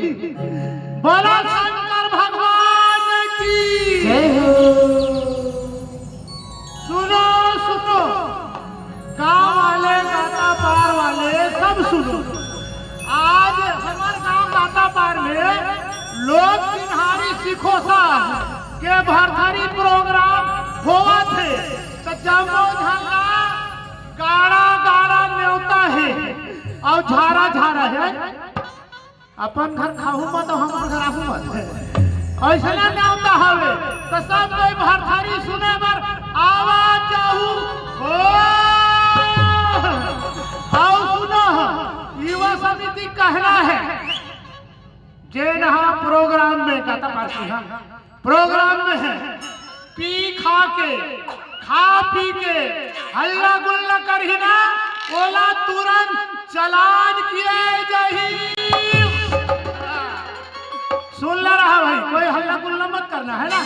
बोला शंकर भगवान की जय हो। सुनो सुनो, गाँव वाले गाता पार वाले सब सुनो। आज हमारे गांव गाता पार में लोग चिन्हारी सिखो सा के भरथरी प्रोग्राम हुआ थे तो जमो झंडा गाड़ा गाड़ा न्योता है और झारा झारा है। अपन घर खाहू मत और हमारे घर आहू मत ऐसा न्योता हवे तो सब कोई भरथरी सुने पर आवाज जाऊ आओ सुनो। युवा समिति कहना है जे नहा प्रोग्राम में गाता पार्टी प्रोग्राम में है पी खा के खा पी के हल्ला गुल्ला कर ही ना ओला तुरंत चलान किए जाही। सुन ले रहा भाई, कोई हल्ला गुल्ला मत करना है ना,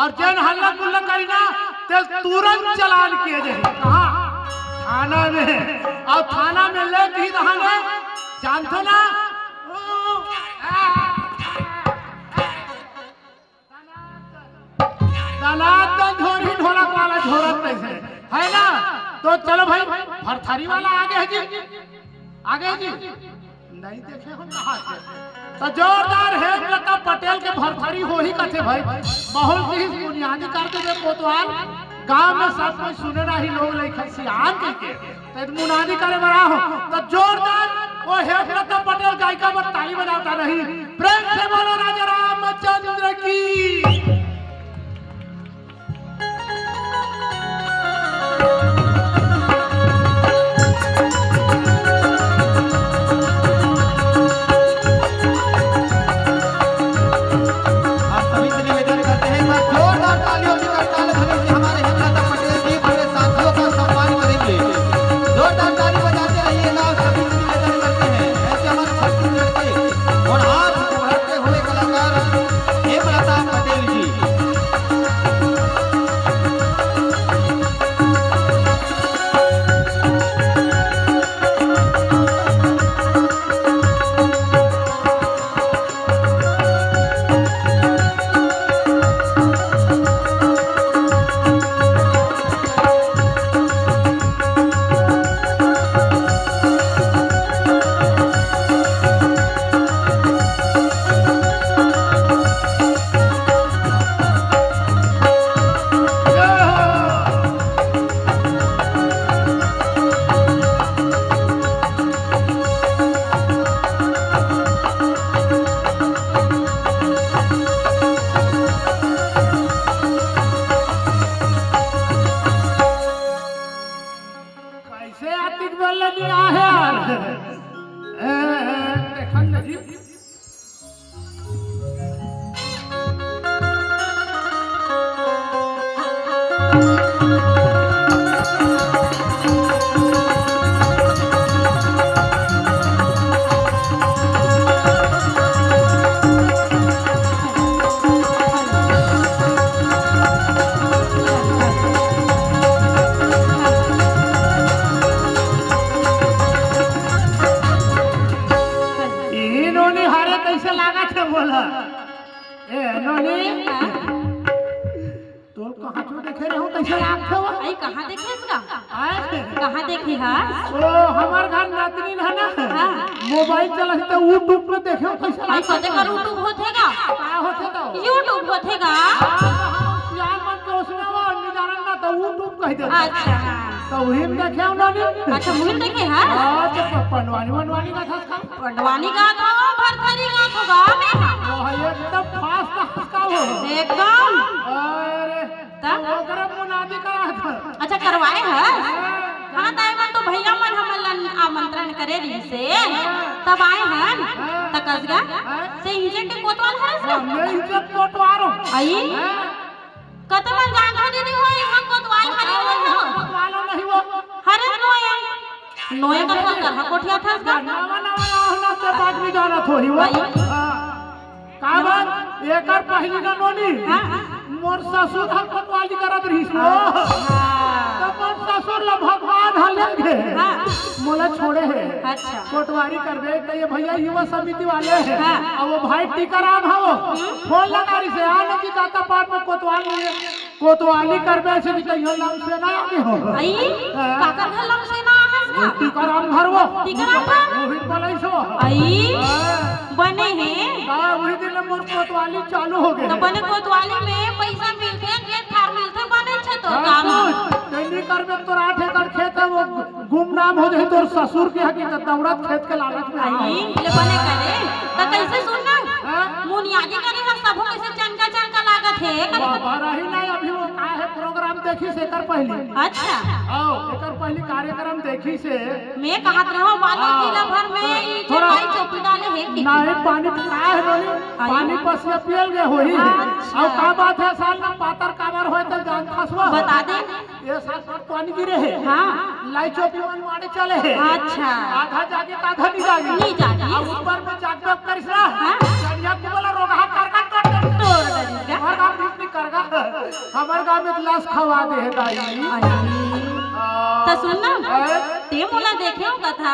और जन हल्ला गुल्ला करी ना तो तुरंत चलान किए जाही। कहाँ? थाना में, और थाना में ले ही रहने जानते ना दनादन झोरी ढोलक वाला झोरत कैसे है ना। तो चलो भाई भरथरी वाला आगे है जी, आगे है जी, नहीं देखे हम कहाँ से। तो जोरदार है लता पटेल के भरथरी हो ही कथे भाई, बहुत ही बुनियादी कर दे कोतवाल गांव में सब कोई सुने ना ही लोग लेखन सियान के तो मुनादी करे बड़ा हो। तो जोरदार वो है लता पटेल गायिका पर ताली बजाता नहीं। प्रेम से बोलो राजा रामचंद्र की। कहाँ देखी है? ओ हमार घर नातनी है ना, मोबाइल चलाते तो यूट्यूब में देखे कैसा भाई कदे का यूट्यूब होतेगा? का होते तो यूट्यूब होतेगा। यार मन के उसमें वो निजारन ना तो यूट्यूब कह दे। अच्छा तो वही देखे उन्होंने। अच्छा मुझे देखे हैं? हां तो पंडवानी का था, पंडवानी का तो भरथरी का तो गांव में है। वो है एकदम फास्ट का हो एकदम। अरे तब वो गरम मुनादी करा था। अच्छा करवाए हैं? हाँ ताईवन तो भैया मन हमन आमंत्रण करे रही से तब आए हैं तकसगा से हिजे के कोतवाल है इसका। मैं इज्जत कोतवारो आई कतमन जान हो दीदी हो हम कोतवाल खाली हो कोतवालो नहीं वो हरे नोए का फोन कर कोठिया था इसका नवा ना से बात भी जाना थोड़ी वो का बात एकर पहली ना नोनी मोर ससुर हम कोतवाली करत रही सो तो मोर ससुर ल भगवान हले गे मोला छोड़े है। अच्छा कोटवारी करबे तो ये भैया युवा समिति वाले हैं। हाँ। और वो भाई टीकाराम है वो फोन लगा रही से आने की दाता पाठ में कोतवाली करबे से कि तैयो नाम से ना आगे हो आई काकर घर लम से ना हंसना टीकाराम घर वो टीकाराम घर वो भी बोलै सो आई बने हैं हां वही दिन मोर कोतवाली चालू हो गए तो बने कोतवाली में पैसा मिलते खेत खार मिलते बने छे तो काम तैनी करबे तोर 8 एकड़ खेत है वो गुमनाम हो जाए तोर ससुर के हकीकत दौड़त खेत के लालच में आई ले बने करे तो कैसे सुनना मुनियादी करे है सबो कैसे चनका लागत है बाबा रही नहीं अभी वो का है प्रोग्राम देखी से कर पहली अच्छा आओ एकर पहली कार्यक्रम देखी से मैं कहत रहो बालू जिला भर में ई थोड़ा- भाई चौकी डाले है कि नहीं पानी का है बोली पानी पसिया पियल गए होई अच्छा। और का बात है साल में पातर काबर होए तो जान फसवा बता दे ये साल पर पानी गिरे है हाँ लाई चौकी मन मारे चले है अच्छा आधा जाके आधा नहीं जागी नहीं जागी। अब ऊपर में जागबे करिसरा हाँ। चढ़िया को बोला रोगा करगा टोट तोड़ दे हमार गांव में इतनी करगा हमार गांव में लाश खवा दे है दाई तो सुनना ते मोला देखे हो कथा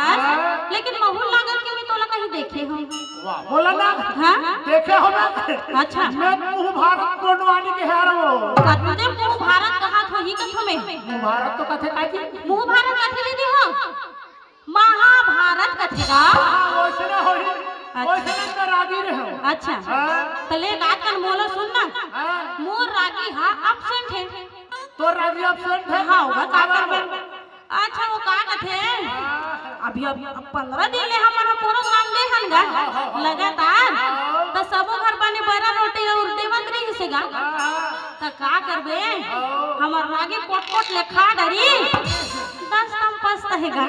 लेकिन महूल लागत के भी तोला कहीं देखे हो वाह बोला ना हां देखे हो मैं अच्छा मैं मुंह भारत कोटवानी के हार वो कते मुंह भारत कहा थो ही कथो में मुंह भारत तो कथे काजी मुंह भारत कथे दीदी हो महाभारत कथे का ओसने होई ओसने तो रागी रहे अच्छा तो ले बात कर मोला सुनना मोर रागी हा एब्सेंट है तो रागी एब्सेंट है हाँ होगा का करबे अच्छा वो का कथे अभी 15 दिन ले हमन प्रोग्राम दे हनगा लगातार तो सबो घर बने बड़ा रोटी और देवत रही से गा तो का करबे हमर रागी कोट ले खा डरी 10 तम पस्त है गा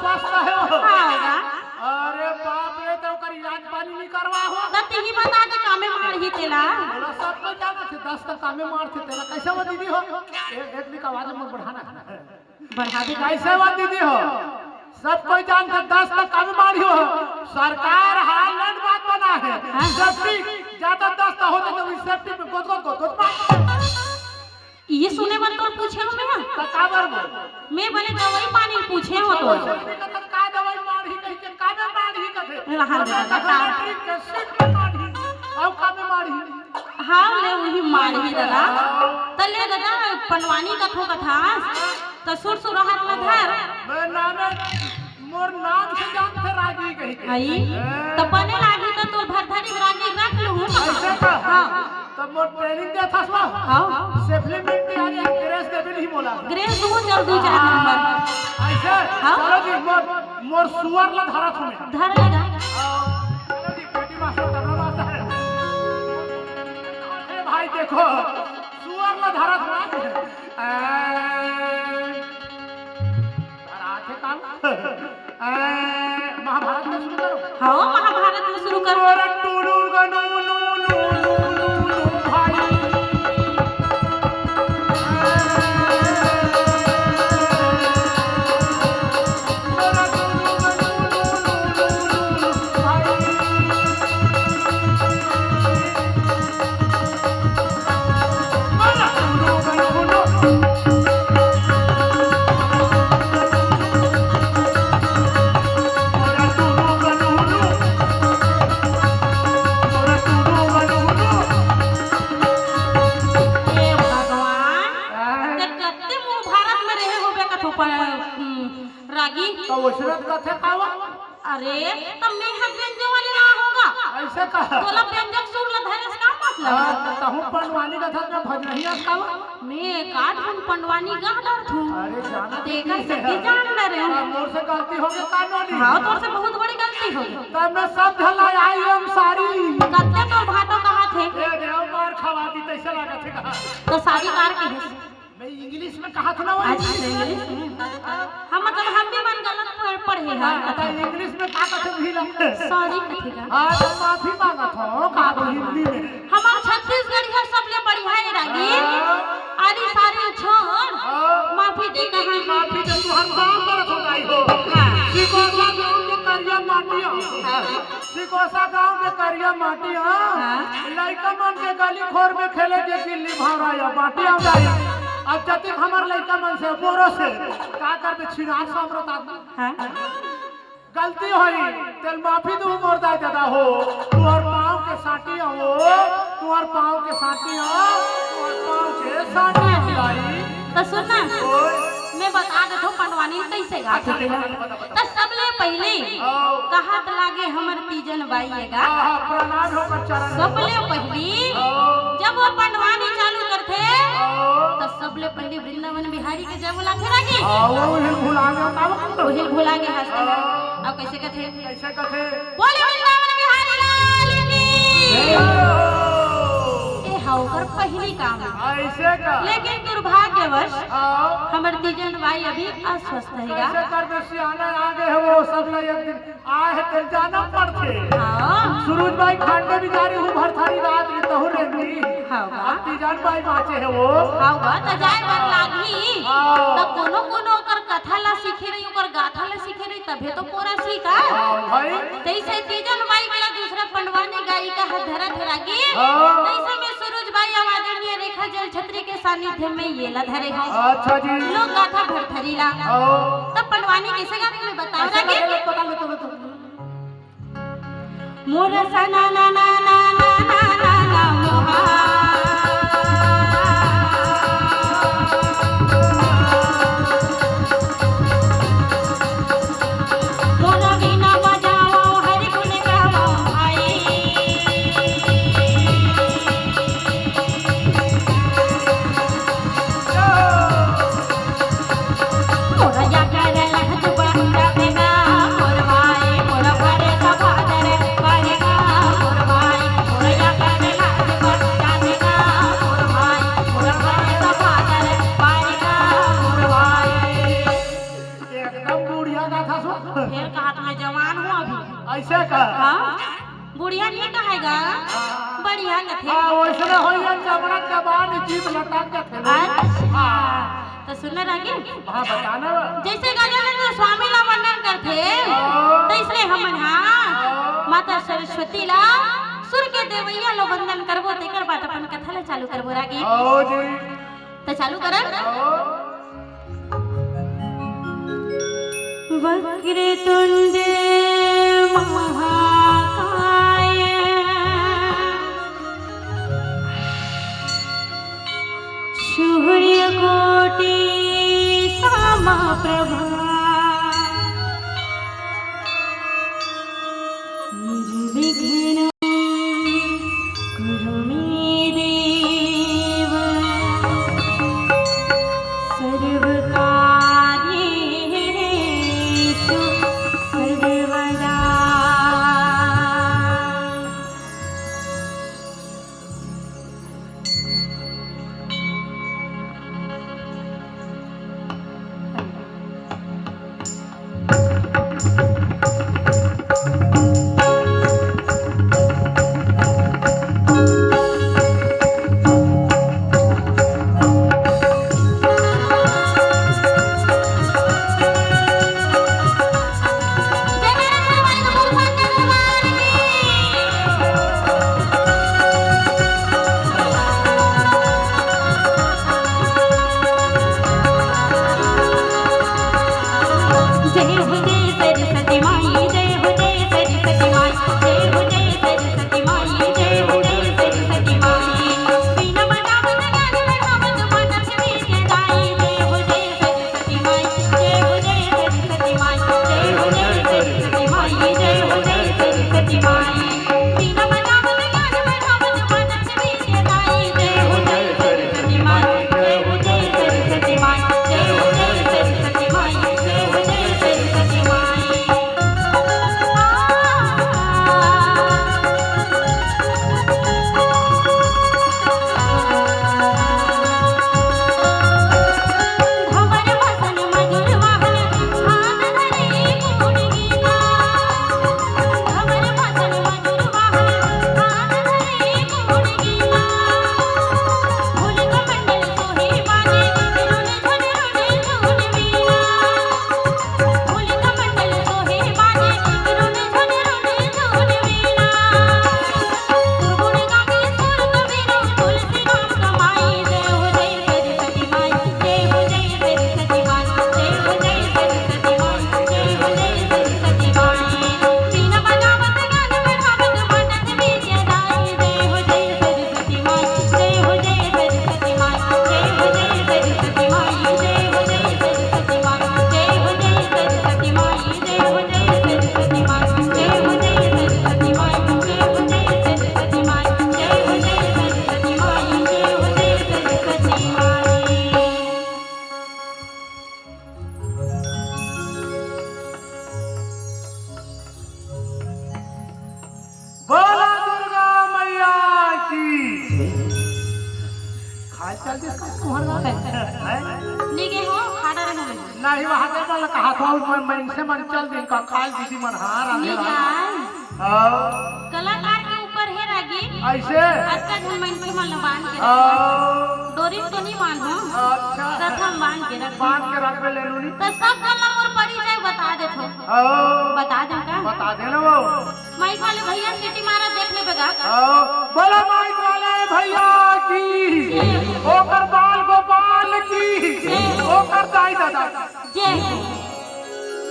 पस्ता है होगा अरे बाप रे तो कर इलाज पानी नहीं करवा हो दती ही बता दे कामे मार ही तेला बोला सब तो जाना थे 10 तक कामे मार थे तेरा कैसे वो दीदी हो एक भी आवाज मत बढ़ाना बढ़ा दे कैसे वो दीदी हो सब कोई जानते 10 तक कामे मारी हो सरकार हालत बात बना है सेफ्टी ज्यादा 10 तक होते तो इस सेफ्टी पे गोद ये सुने बात तो पूछे हो मैं तो काबर मैं बोले दवाई पानी पूछे हो तो का दवाई मारी कह के कामे मारी कथे रहा ट्रिक के सीट पे मारी और कामे मारी हाँ ले वही मार ही दला तले दादा पनवानी कथो कथा तो सुर सुरहार में धर मैं नाम मोर नाम से जानते रागी कही के आई तो बने लागी तो तोर भरधरी रागी रख लूं ऐसे का हां तो मोर ट्रेनिंग दे थसवा हां सेफली मिनट आज ग्रेस दे भी नहीं बोला ग्रेस दो जल्दी 2-4 नंबर ऐसे हाँ? चलो जी मोर सुअर ला धरा तुम्हें धर लेगा चलो जी बेटी मास्टर तबला मास्टर है ए भाई देखो सुअर ला धरा तुम्हें महाभारत में शुरू करो हाँ महाभारत में शुरू करो भाई रागी तो उसरत कथे खावा अरे तब मैं हक व्यंजन वाले ना होगा ऐसे कहा तोला व्यंजन सुन ल धरस का मतलब तहु पंडवानी का था ना भजनहिया खावा मैं काट बन पंडवानी गा डर थू अरे जाना देखा से जान न रे मोर से गलती हो गई कानोनी हां तोर से बहुत बड़ी गलती हो गई तब मैं सब ढलाई आई हम सारी कत्ते तो भाटो कहा थे ए देव मार खवाती तैसे लगा थे कहा तो शादी कार की है मैं इंग्लिश में कहा था ना वो अच्छा इंग्लिश में हम मतलब हम भी मन गलत पढ़े हैं पता इंग्लिश में का कथे भीला सॉरी कथी का आज माफी मांगा था का हिंदी में हमार छत्तीसगढ़ है सबले बढ़िया है रागी अरे सारे छोड़ माफी दे कहां माफी दे तू हम काम करत हो गई हो सिकोसा गांव के करिया माटिया सिकोसा गांव के करिया माटिया लइका मन के गली खोर में खेले के गिल्ली भावरा या माटिया जाई अब जब तक हमार लड़का मन से बोरो से का करबे छिनार सामरत आदमी हाँ गलती होई तेल माफी दो मोर दाई दादा हो तुहर पाँव के साटी हो तुहर पाँव के साटी हो तुहर पाँव के साटी हिलाई तो सुनना ओए मैं बता देता हूँ पंडवानी कैसे गाते थे तो सबले पहले कहत लागे हमर तीजन बाई गा प्रणाम हो चरण सबले पहली जब वो पंडवानी चालू करते तो सबले पहले वृंदावन बिहारी के जब बुलाते लागे वो हिल भुला गया तब तो हिल भुला के हंसते हैं अब कैसे कहते कैसे कहते बोले वृंदावन बिहारी लाल की ए हाउकर पहली काम है ऐसे का लेकिन दुर्भाग्यवश हमर तीजन भाई अभी अस्वस्थ है कैसे करबे सियाना आगे है वो सब लोग एक दिन आए तेल जाना पड़ते हां सुरुज भाई खांडे बिचारी हूं भर थारी रात की तहु रेंदी हां तीजन भाई बाचे है वो हां त जाय बर लागी त कोनो कोनो कर कथा ला सीखे रही ओकर गाथा ला सीखे रही तबे तो पूरा सीखा भाई तैसे तीजन भाई वाला दूसरा पंडवानी गायिका है धरा धरागी तैसे में सुरुज भाई आदरणीय रेखा जल छत्री के सानिध्य में ये ला धरे हो अच्छा जी लोग गाथा भरथरीला तब पंडवानी कैसे गाने में बताओ लगे पता ले तो मोर सना ना ना ना ना ना ना मोहा ऐसे का हाँ बुढ़िया नहीं कहेगा बढ़िया कथे हां वैसे होइया जबड़ा जबान जीत लटा के थे अच्छा तो सुन रही हां बताना जैसे गजानन स्वामी ला वंदन करते तैसे हमन हां माता सरस्वती ला सुर के देवैया लो वंदन करबो तेकर बात अपन कथा ला चालू करबो रागी ओ जी तो चालू करन वक्रतुंड महाकाय सूर्यकोटि समप्रभा निर्विघ्नं कुरु मे देव सर्वकार्येषु सर्वदा चल जिसका तुम्हारा नीगे हो खाड़ा रहो नहीं वहां के वाला कहा था मैं इनसे मन चल दिन का खाल दीदी मन हार आने नीगे वाला कलाकार के ऊपर है रागी ऐसे अच्छा हम मन के मन बांध के डोरी तो नहीं बांधो अच्छा प्रथम बांध के रख ले लूनी तो सब का और परिचय बता दे थो बता दे का बता दे ना वो माइक वाले भैया सिटी मारा देख ले बेगा बोलो माइक वाले भैया की ओकर बाल गोपाल की ओकर दाई दादा जय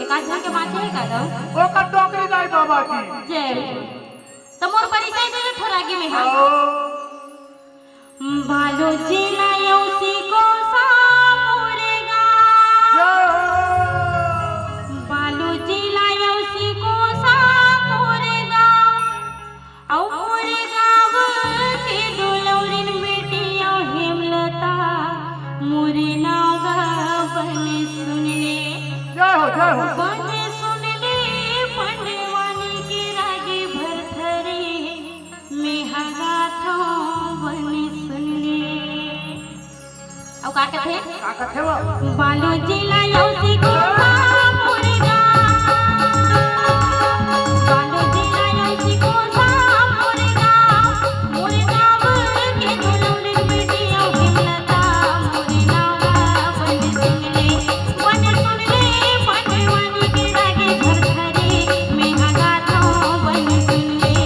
एक आज के माथे है का दो ओकर डोकरी दाई बाबा की जय तमोर परिचय दे थोड़ा गी में हां बालो जिला यौसी को सामोरेगा बालो जिला यौसी को सामोरेगा और गाव के दुलौरिन बेटिया हेमलता मोरे नागा बने सुन ले जय हो बने सुन ले पंडवानी के रागे भरथरे में हगा था बने सुन ले अब का कहते वो बालो जिला यौसी को सामोरेगा बालो जिला यौसी को सामोरेगा मोरे गाव के दुलौरिन बेटिया हेमलता मोरे नागा बने सुन ले पंडवानी के रागे भरथरे में हगा था बने सुन ले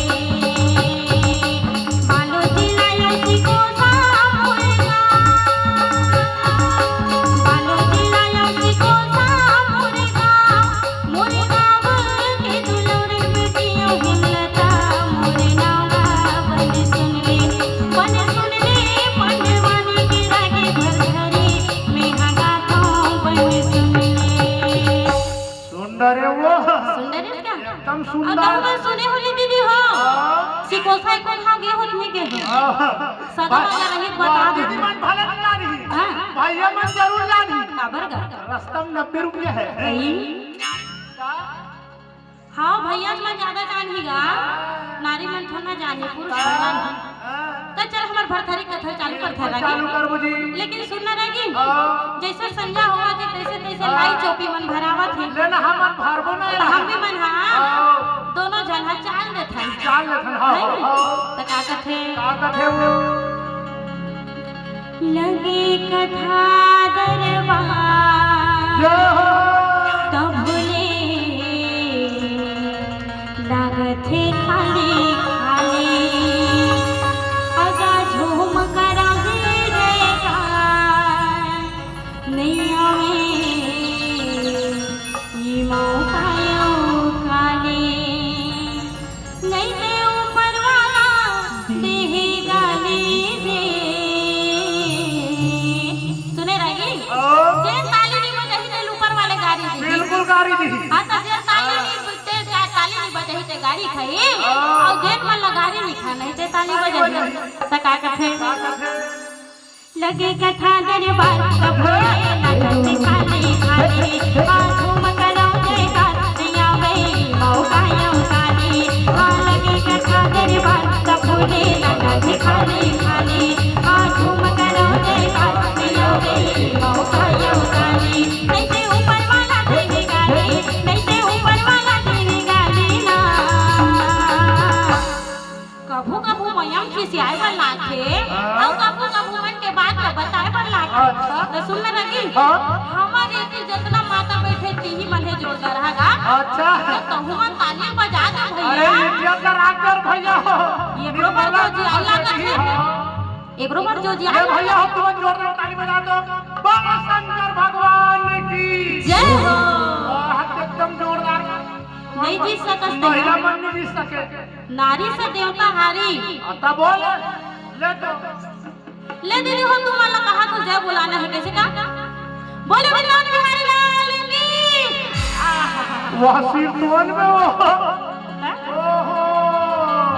बालो जिला यौसी को सामोरेगा बालो जिला यौसी को सामोरेगा मोरे गाव के दुलौरिन बेटिया हेमलता मोरे नागा बने सुन ले पंडवानी के रागे भरथरे में हगा था बने सुन ले सुंदर है वो सुंदर है क्या एकदम अब सुंदर हम सुने होली दीदी हो सिको साई को खाओगे हो नहीं के सदा वाला रही बता दे दीदी मन भले ला रही हां भैया मन जरूर ला रही खबर का रास्ता में 90 रुपया है हाँ भैया मैं ज्यादा जानीगा नारी मन थोड़ा जाने पुरुष भगवान तो चल हमार भरथरी कथा चालू कर था चालू कर बुझी लेकिन सुनना रहेगी जैसे संजा हुआ कि तैसे तैसे लाई चौपी मन भरावा थी लेना हम भरबो ना तो हम भी मन हाँ दोनों जन हा चाल दे था चाल लेथन हां तो का कथे वो लगे कथा दरबार जय हो तबले लागथे खाली खाली आजा झूम करा दे रे नैया में ये मौकायो काले नहीं ते ऊपर वाला देहे गाली दे सुने रहेगी जे ताली नहीं बजाही ते ऊपर वाले गाड़ी दे बिल्कुल गाड़ी दी हां तो जे ताली नहीं बजाही ते गाड़ी खाई और जेन मन गाड़ी नहीं खाना है ते ताली बजाही त का कथे लगे कथा दरबार कभोले लगते खाली खाली झूम करो देगा दिया वे मौकायो काली लगे कथा दरबार कभोले लगते खाली खाली झूम करो देगा दिया वे मौकायो काली नहीं ते ऊपर वाला देने गाली नहीं ते ऊपर वाला देने गाली ना कभू कभू मयम खिसियाए पर लाखे और कभू कभू मन के बात का बताए पर लाखे तो सुन में लगी हमारे इतनी जितना माता बैठे तीही मन है जोड़कर रहेगा अच्छा तो हुमन ताली बजा दे अरे भैया ये करा कर भैया हो ये बरोबर जो जी अल्लाह का है एक बरोबर जो जी ये भैया हो तुम जोरदार ताली बजा दो बोलो शंकर भगवान की जय हो हाथ एकदम जोरदार नहीं जीत सकते महिला मन नहीं जीत सके नारी से देवता हारी आता बोल ले तो ले दीदी हो तुम अल्लाह कहा तो जय बुलाना है कैसे का बोले भगवान बिहारी लाल की वह कीर्तन में ओहो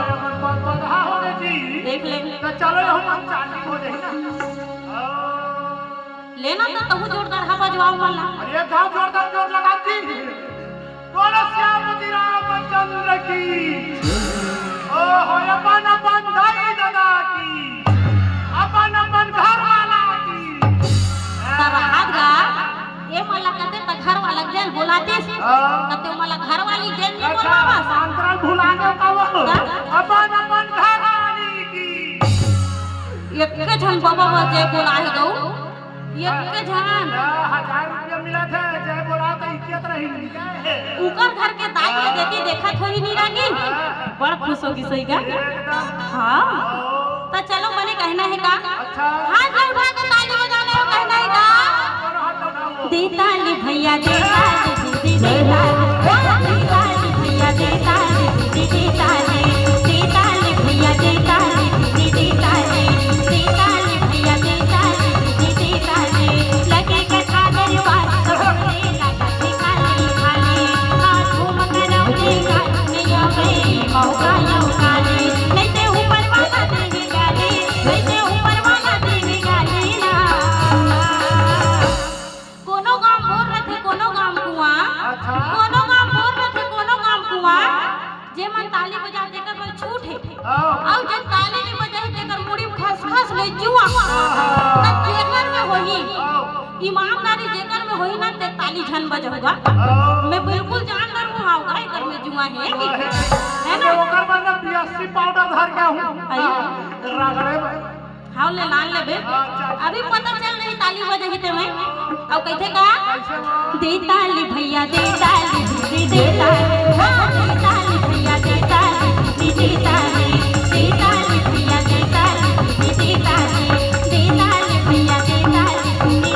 ये मन बधा हो गई जी देख ले तो चलो हम चार्जिंग हो जाए ना लेना तो तहु जोरदार हवा जवाब वाला अरे गांव जोरदार जोर लगाती बोलो श्यामती रामचंद्र की ओहो अपन अपन दाई दादा की अपन अपन घर वाला जातीस तो मला घरवाली जेल में बोलवास अंतराल भुला गए का वो अपन अपन घर वाली की एक झन बाबा जय बोलाई दो एक झन 1000 रुपया मिला था जय बोला तो इज्जत रही नहीं ऊपर घर के दाई में देती देखा थोड़ी नहीं रही बड़ा खुश होगी सही का हाँ तो चलो मैंने कहना है का हाथ में उठा के ताली बजाने हो कहना है का देताली भैया देताली देताली भैया देताली देताली देताली भैया देताली देताली देताली भैया देताली देताली लगे कथा दरबार सबले लगा खाली खाली हाथ घूम कर अपने घर में आवे मौका लौकाले नहीं ते ऊपर वाला देवी गाली नहीं ते ऊपर वाला देवी गाली ना कोनो गांव बोल रहे थे कोनो गांव कुआं कोनो गांव बोल रहे थे कोनो गांव कुआं जे मन ताली बजा देकर कोई छूट है और जे ताली नहीं बजाई देकर मुड़ी खस खस ले जुआ त जेकर में होई ईमानदारी जेकर में होई ना ते ताली झन बजौगा मैं बिल्कुल जान कर हूं हाउगा एकर में जुआ है ना ओकर बाद में 82 पाउडर धर गया हूं रगड़े हाउ ले लान लेबे अभी पता चल रही ताली बजेगी ते मैं और कैसे का दे ताली भैया दे ताली दे ताली दे ताली भैया दे ताली दे ताली दे ताली भैया दे ताली दे ताली दे ताली भैया दे ताली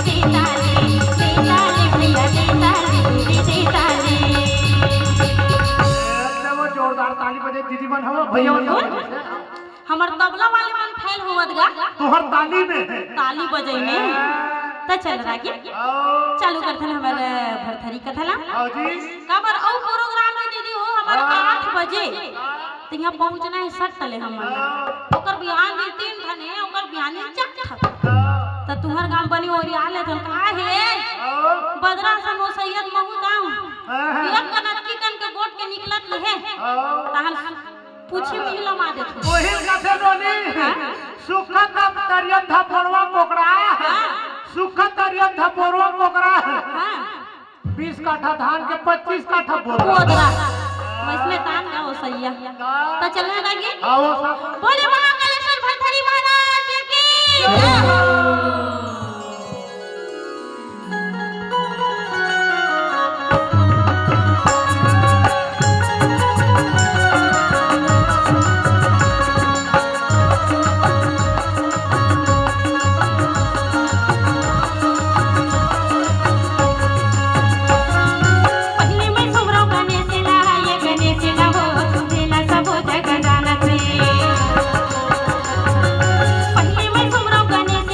दे ताली दे ताली भैया दे ताली दे ताली वो जोरदार ताली बजे दीदी बन हम भैया हमर तबला वाले मन फैल होवत गा तोहर ताली में ताली बजई में त चल रागी चालू करथन हमर भरथरी कथला जी काबर औ प्रोग्राम है दीदी हो हमर 8 बजे त यहां पहुंचना है सट तले हमन ओकर बिहान दिन 3 ठने ओकर बिहान चक त तुहर गांव बनी ओरिया ले थन का है बदरा सन ओ सैयद महू गांव एक कनकी कन के गोट के निकलत है तहन पूछी मिला मा देखो वही कथे रोनी सुखत तरियन था पोरवा कोकड़ा सुखत तरियन था पोरवा कोकड़ा 20 काठा धान के 25 काठा बोदरा इसमें तान का हो सैया तो चलने लगी बोले महाकालेश्वर भरथरी महाराज की पहले मैं सुमरो गणेश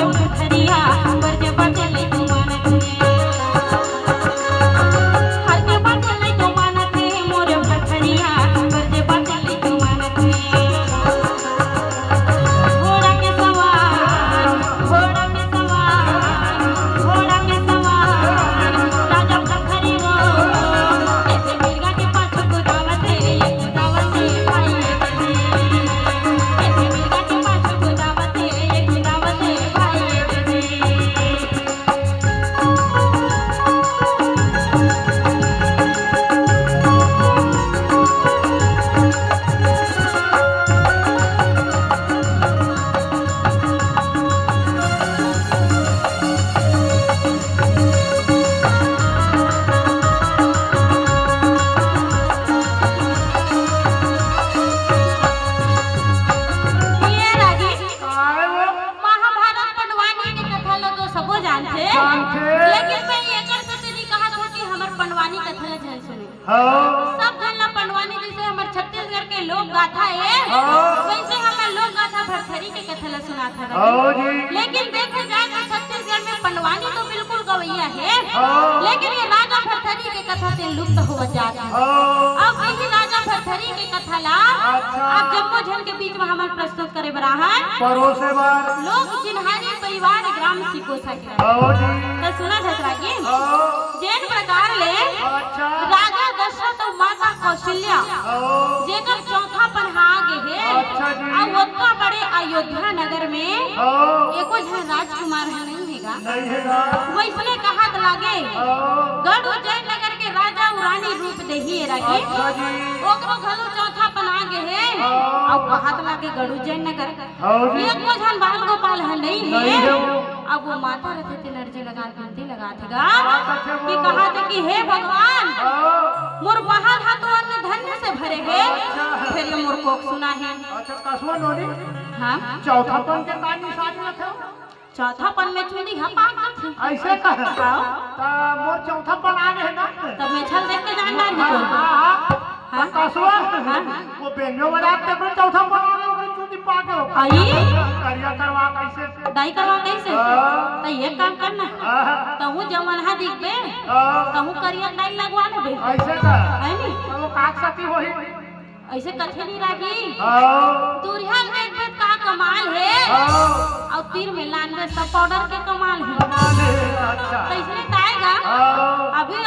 मोरे भटरिया पर जे बाटे ले तू मानत हर के बाटे ले तू मानत मोरे भटरिया पर जे बाटे ले तू मानत घोड़ा के सवार राजा भटरी वो ऐसे मिर्गा के पाछू कुदावत है भाई ऐसे मिर्गा के पाछू कुदावत है भाई ये रागी महाभारत पंडवानी के कथा लो तो सबो जानथे लेकिन मैं ये कर से तेरी कहा था कि हमर पंडवानी कथा ला जान सुनी सब जन ला पंडवानी जैसे हमर छत्तीसगढ़ के लोक गाथा है वैसे हमर लोक गाथा भरथरी के कथा ला सुनात है लेकिन देखे जाए तो छत्तीसगढ़ में पंडवानी तो बिल्कुल गवैया है लेकिन ये राजा भरथरी के कथा से लुप्त हो जाता है अब वही राजा भरथरी के कथा ला आप जम्मो जन के बीच में हमार प्रस्तुत करे बरा है परोसे बार लोग चिन्हारी परिवार ग्राम सिकोसा के तो सुना धतरागी जैन प्रकार ले राजा दशरथ और माता कौशल्या जेकर चौथा पन्हा गे है अब ओका बड़े अयोध्या नगर में एको जन राजकुमार है नहीं हैगा वैसने कहात लागे गढ़ उज्जैन नगर के राजा रानी रूप देही रागे ओकरो घलो चौथा पन्हा गे है अब कहात लागे गढ़ उज्जैन नगर एको जन बाल गोपाल है नहीं है अब वो माता रहते थे लड़जे लगा घंटी लगा थेगा कि कहा थे कि हे भगवान मोर महल हा तो अन्न धन्य से भरे है फिर ये मोर कोक सुना है अच्छा कसवा नोनी हां चौथा पन के कानी साथ में थे चौथा पन में चुंदी घपा थे ऐसे कह ता मोर चौथा पन आ गए ना तब मैं छल देख के जानना है हां कसवा वो बेंगो वाला ते पर चौथा पन आ गए ओकरे चुंदी पा के आई करिया करवा कैसे दाई करवा कैसे तो ये काम करना तो हूं जवन हा दिखबे तो हूं करिया दाई लगवा लेबे ऐसे का है नी वो काक सती होई ऐसे कथे नहीं रागी दूरिया में एक बात का कमाल है और तीर में लानवे सब पाउडर के कमाल है अच्छा तो इसने ताएगा अभी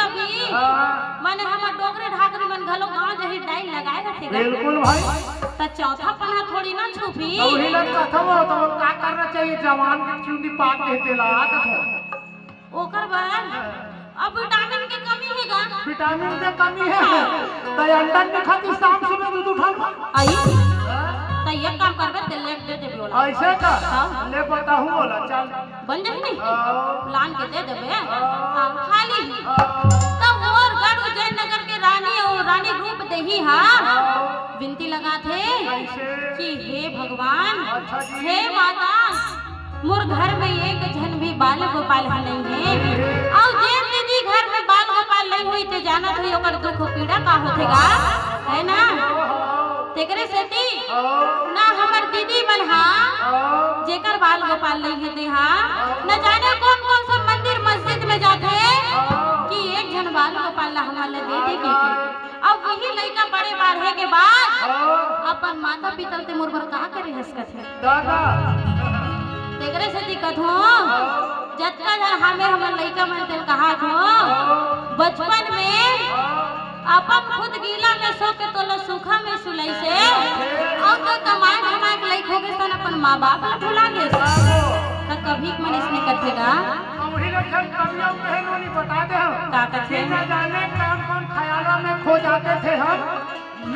माने हम डोगरे ढाकरी मन घलो गांव जही डाई लगाए रखेगा बिल्कुल भाई तो चौथा पन्हा थोड़ी ना छुपी तो वही लग कथा वो तो का करना चाहिए जवान की चुंदी पाक के तेला कथा ओकर बाद अब विटामिन की कमी हैगा विटामिन के कमी है तो अंडा के खातिर शाम सुबह दूध उठा आई तो ये काम करबे ते ले दे देबे बोला ऐसे का ले बताऊं बोला चल बन जाई नहीं प्लान के दे देबे हां खाली तब और गढ़ उज्जैन नगर के रानी और रानी रूप देही हां विनती लगा थे कि हे भगवान हे माता मोर घर में एक जन भी बाल गोपाल नहीं है और जे दीदी घर में बाल गोपाल नहीं हुई ते जानत हुई ओकर दुख पीड़ा का होथेगा है ना तेकरे सेती ना हमर दीदी मन हा जेकर बाल गोपाल नहीं है ते हा न जाने कौन कौन सा मंदिर मस्जिद में जाते कि एक जन बाल गोपाल ला हमन ले दे दे के अब वही लड़का बड़े बाढ़े के बाद अपन माता पिता ते मोर पर का करे हसकत है दादा तेकरे से दिक्कत हो जत्ता जन हमें हमर लइका मन तेल कहा थो बचपन में अपन खुद गीला में सो के तोला सूखा में सुलई से और तो कमाए कमाए के लइक हो गए सन अपन मां बाप ला भुला गए तो कभी मन इसने कथेगा वही लक्षण कमियों बहनों बता दे हम का कथे न जाने कौन कौन ख्यालों में खो जाते थे हम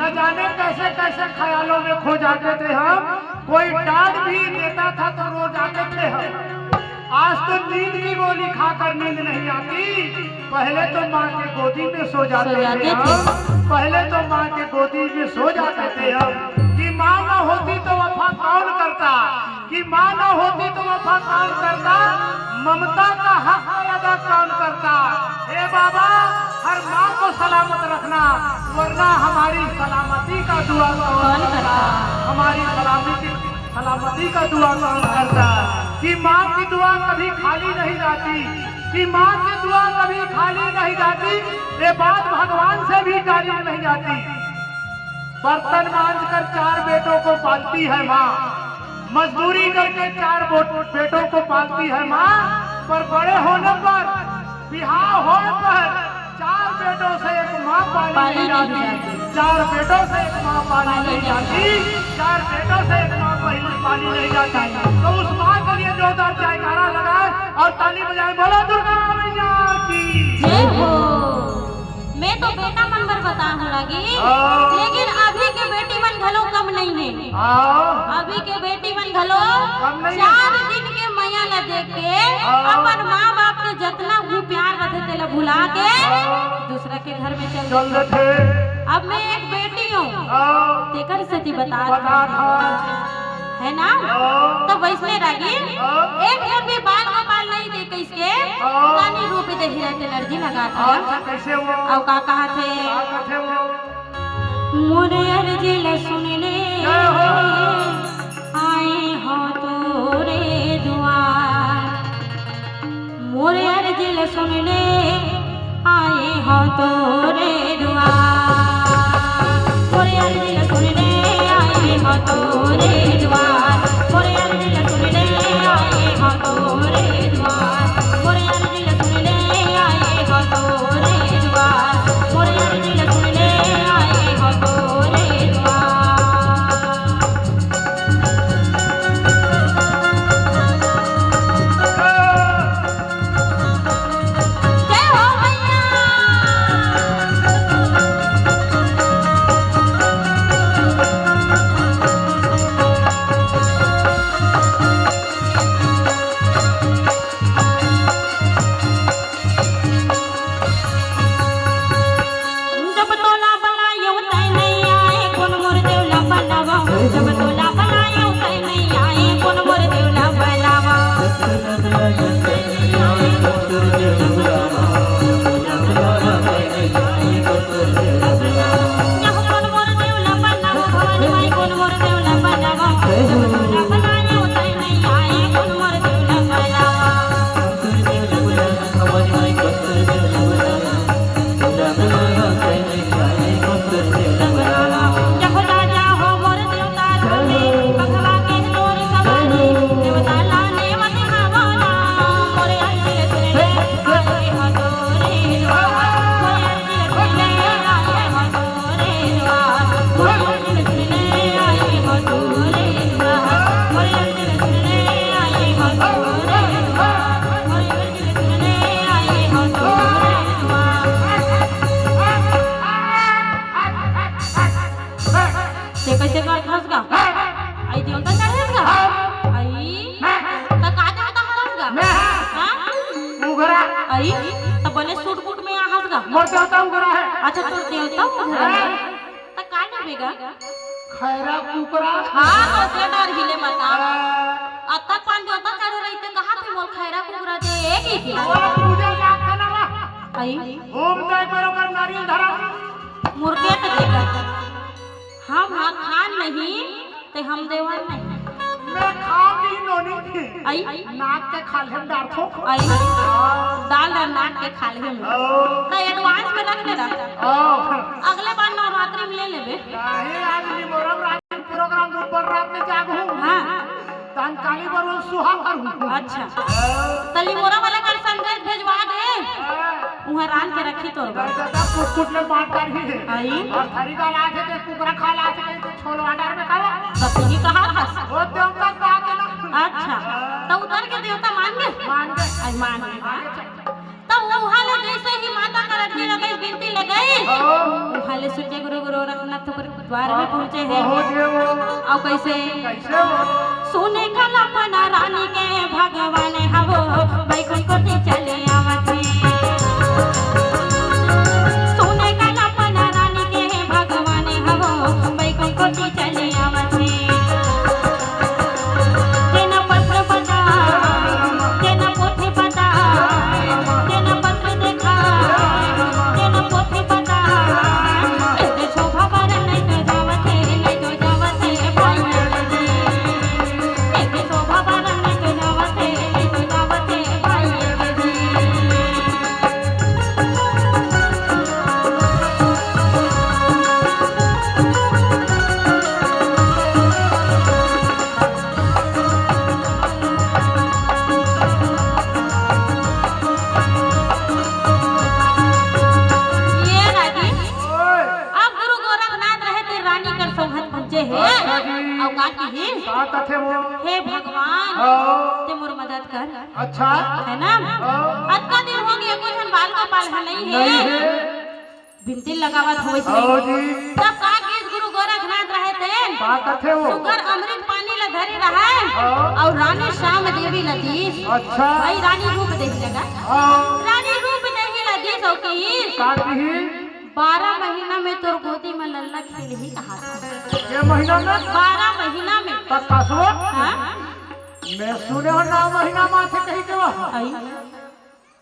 न जाने कैसे कैसे ख्यालों में खो जाते थे हम कोई डांट भी देता था तो रो जाते थे हम आज तो नींद की गोली खाकर नींद नहीं आती पहले तो माँ के गोदी में सो जाते थे हम पहले तो माँ के गोदी में सो जाते थे हम कि माँ न होती तो वफा कौन करता कि माँ न होती तो वफा कौन करता ममता का हक अदा कौन करता हे बाबा हर माँ को सलामत रखना वरना हमारी सलामती का दुआ कौन करता हमारी सलामती का दुआ कौन करता कि माँ की दुआ कभी खाली नहीं जाती, कि माँ की दुआ कभी खाली नहीं जाती, ये बात भगवान से भी टाली नहीं जाती। बर्तन मांझ कर 4 बेटों को पालती है माँ, मजदूरी करके 4 बेटों को पालती है माँ, पर बड़े होने पर बिहार होने पर 4 बेटों से एक माँ पाली नहीं जाती, 4 बेटों से एक माँ पाली नहीं जाती, 4 बेटों से एक माँ पाली नहीं जाती। तो उस माँ के लिए जोरदार जयकारा लगाए और ताली बजाए, बोलो दुर्गा मैया की जय हो। मैं तो बेटा मन बर बताऊं लगी, लेकिन अभी के बेटी मन घलो कम नहीं है। अभी के बेटी मन घलो 4 दिन के मैया ला देख के अपन माँ बाप के जितना भी प्यार रखे तेला भुला के दूसरा के घर में चल देते। अब मैं एक बेटी हूँ, तेकर सती बता है ना, तो वैसने रगी एक जन भी बाल गोपाल नहीं देखे इसके रानी रूपी दे हीरा के एनर्जी लगा था। कैसे वो अब का कहा थे मोरे अर्जी ले सुन ले आए हो तोरे द्वार, मोरे अर्जी ले सुन ले आए हो तोरे द्वार, मोरे अर्जी ले सुन ले आए हो तोरे द्वार, मोरे अर्जी ले सुन ले आए हो तोरे द्वार, मोरे अर्जी ले सुन ले आए हो तोरे द्वार, मोरे अर्जी ले सुन ले आए हो तोरे द्वार। जय हो मैया। जब तोला बनायो तै नहीं आए कौन मोर देवला बनावा, जब तोला बनायो तै नहीं आए कौन मोर देवला बनावा, जब कौन मोर देवला बनावा भवानी माई कौन मोर देवला बनावा, जब तोला बनायो तै नहीं आए कौन मोर देवला बनावा। जब राजा हो मोर देवता रानी, बखवा के तोर सवारी, देवता लाने मत हवाला, मोरे अर्जी ले सुन ले आए हो तोरे द्वार, मोरे अर्जी ले सुन ले आए हो तोरे द्वार, मोरे अर्जी ले सुन ले आए हो तोरे द्वार, मोरे अर्जी ले सुन ले आए हो तोरे द्वार, मोरे अर्जी ले सुन ले आए हो तोरे द्वार। ते कैसे कर हंस गा आई दियो त कर हंस गा आई त का दे त हंस गा हां उघरा आई त बोले सूट बूट में हंस गा मोर देवता उघरा है। अच्छा तोर देवता उधर है त का नेबेगा खैरा कुकरा हां तो से डर हिले मता अत्ता पान देवता चढ़ रही ते कहा थे मोल खैरा कुकरा दे की और पूजा का करना आई ओम जय बरोबर नारियल धरा मुर्गे त देगा हम हाँ खान नहीं ते हम देवन नहीं मैं खाऊंगी नोनी की आई नाक के खाले डार थो आई दाल और नाक के खा ले हम तो एडवांस में रख लेना अगले बार नवरात्रि में ले लेबे काहे आज निमोरम रात प्रोग्राम ऊपर रात में जागू हां तान काली बरो सुहा करू। अच्छा तली मोरा वाला कर संदेश भेजवा दे उहा रान के रखी तोर बा दादा कुट में बात कर ही है आई और थारी का लाज है कुकरा खा लाज है तो छोलो आडर में खावा तब ही कहा था वो देवता का देना। अच्छा तो उधर के देवता मान गए आई मान गए तब वो हाले जैसे ही माता का रखी लगाई बिनती लगाई हाले सूर्य गुरु गुरु रघुनाथ तो द्वार में पहुंचे हैं अब कैसे कैसे सोने का लपना रानी के भगवान हवो बैकुंठ को चले आवत सोने का लपना रानी के भगवान हवो बैकुंठ को चले आवत तेना पत्र बता तेना पोथी बता तेना पत्र देखा तेना पोथी बता इसके शोभा पर नहीं तो जावत भाई इसके शोभा पर नहीं तो जावत कर। अच्छा है ना? अतका दिन हो गया कुछ बाल का पाल है नहीं है। बिनती लगावत हो इसमें। तब का गीत गुरु गोरखनाथ रहे थे। का कथे हो? सुगर अमृत पानी ला धरे रहा और रानी श्याम देवी लदीस। अच्छा भाई रानी रूप देवी लगा। रानी रूप देवी लदीस हो की। का कही? 12 महीना में तोर गोदी में लल्ला खेल ही कहा था। ये महीना में? 12 महीना में। तब कसो? हाँ? मैं सुने हो 9 महीना माथे कही के वहाँ।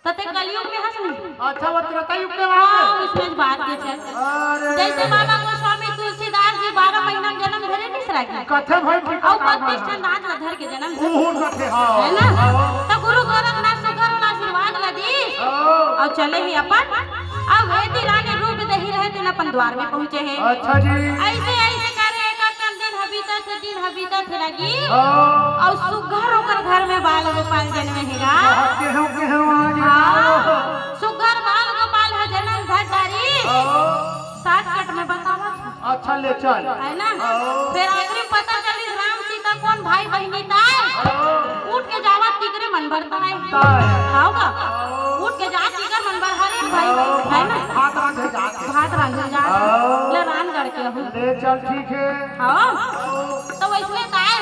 तते कलयुग में हंस नहीं। अच्छा वो त्रेता युग के वहाँ हाँ, इसमें बात के चल। अरे जैसे बाबा गोस्वामी तुलसीदास जी 12 महीना में जन्म धरे नहीं सराय। कथे भाई ठीक और 32 ठन रात ला धर के जन्म धरे। ओहो कथे हां है ना? तो गुरु गोरखनाथ सुगर का आशीर्वाद ला दी और चले ही अपन। अब वेदी रानी रूप दही रहे थे अपन द्वार में पहुंचे हैं। अच्छा जी ऐसे ऐसे करे एक दिन हबीता थे लगी और सुगर होकर घर में बाल गोपाल जन्मे हेगा। सुगर बाल गोपाल है जन्म धर डारी। शॉर्टकट में बतावा। अच्छा ले चल। है ना? फिर आखिरी पता चली राम सीता कौन भाई बहनी ताई। उठ के जावा तिगरे मन भरता है। हाउगा उठ के जा तिगर मन भर हरे भाई है ना? हाथ रांधे जा ले रानगढ़ के हो। ले चल ठीक है। हां तो वैसे ताई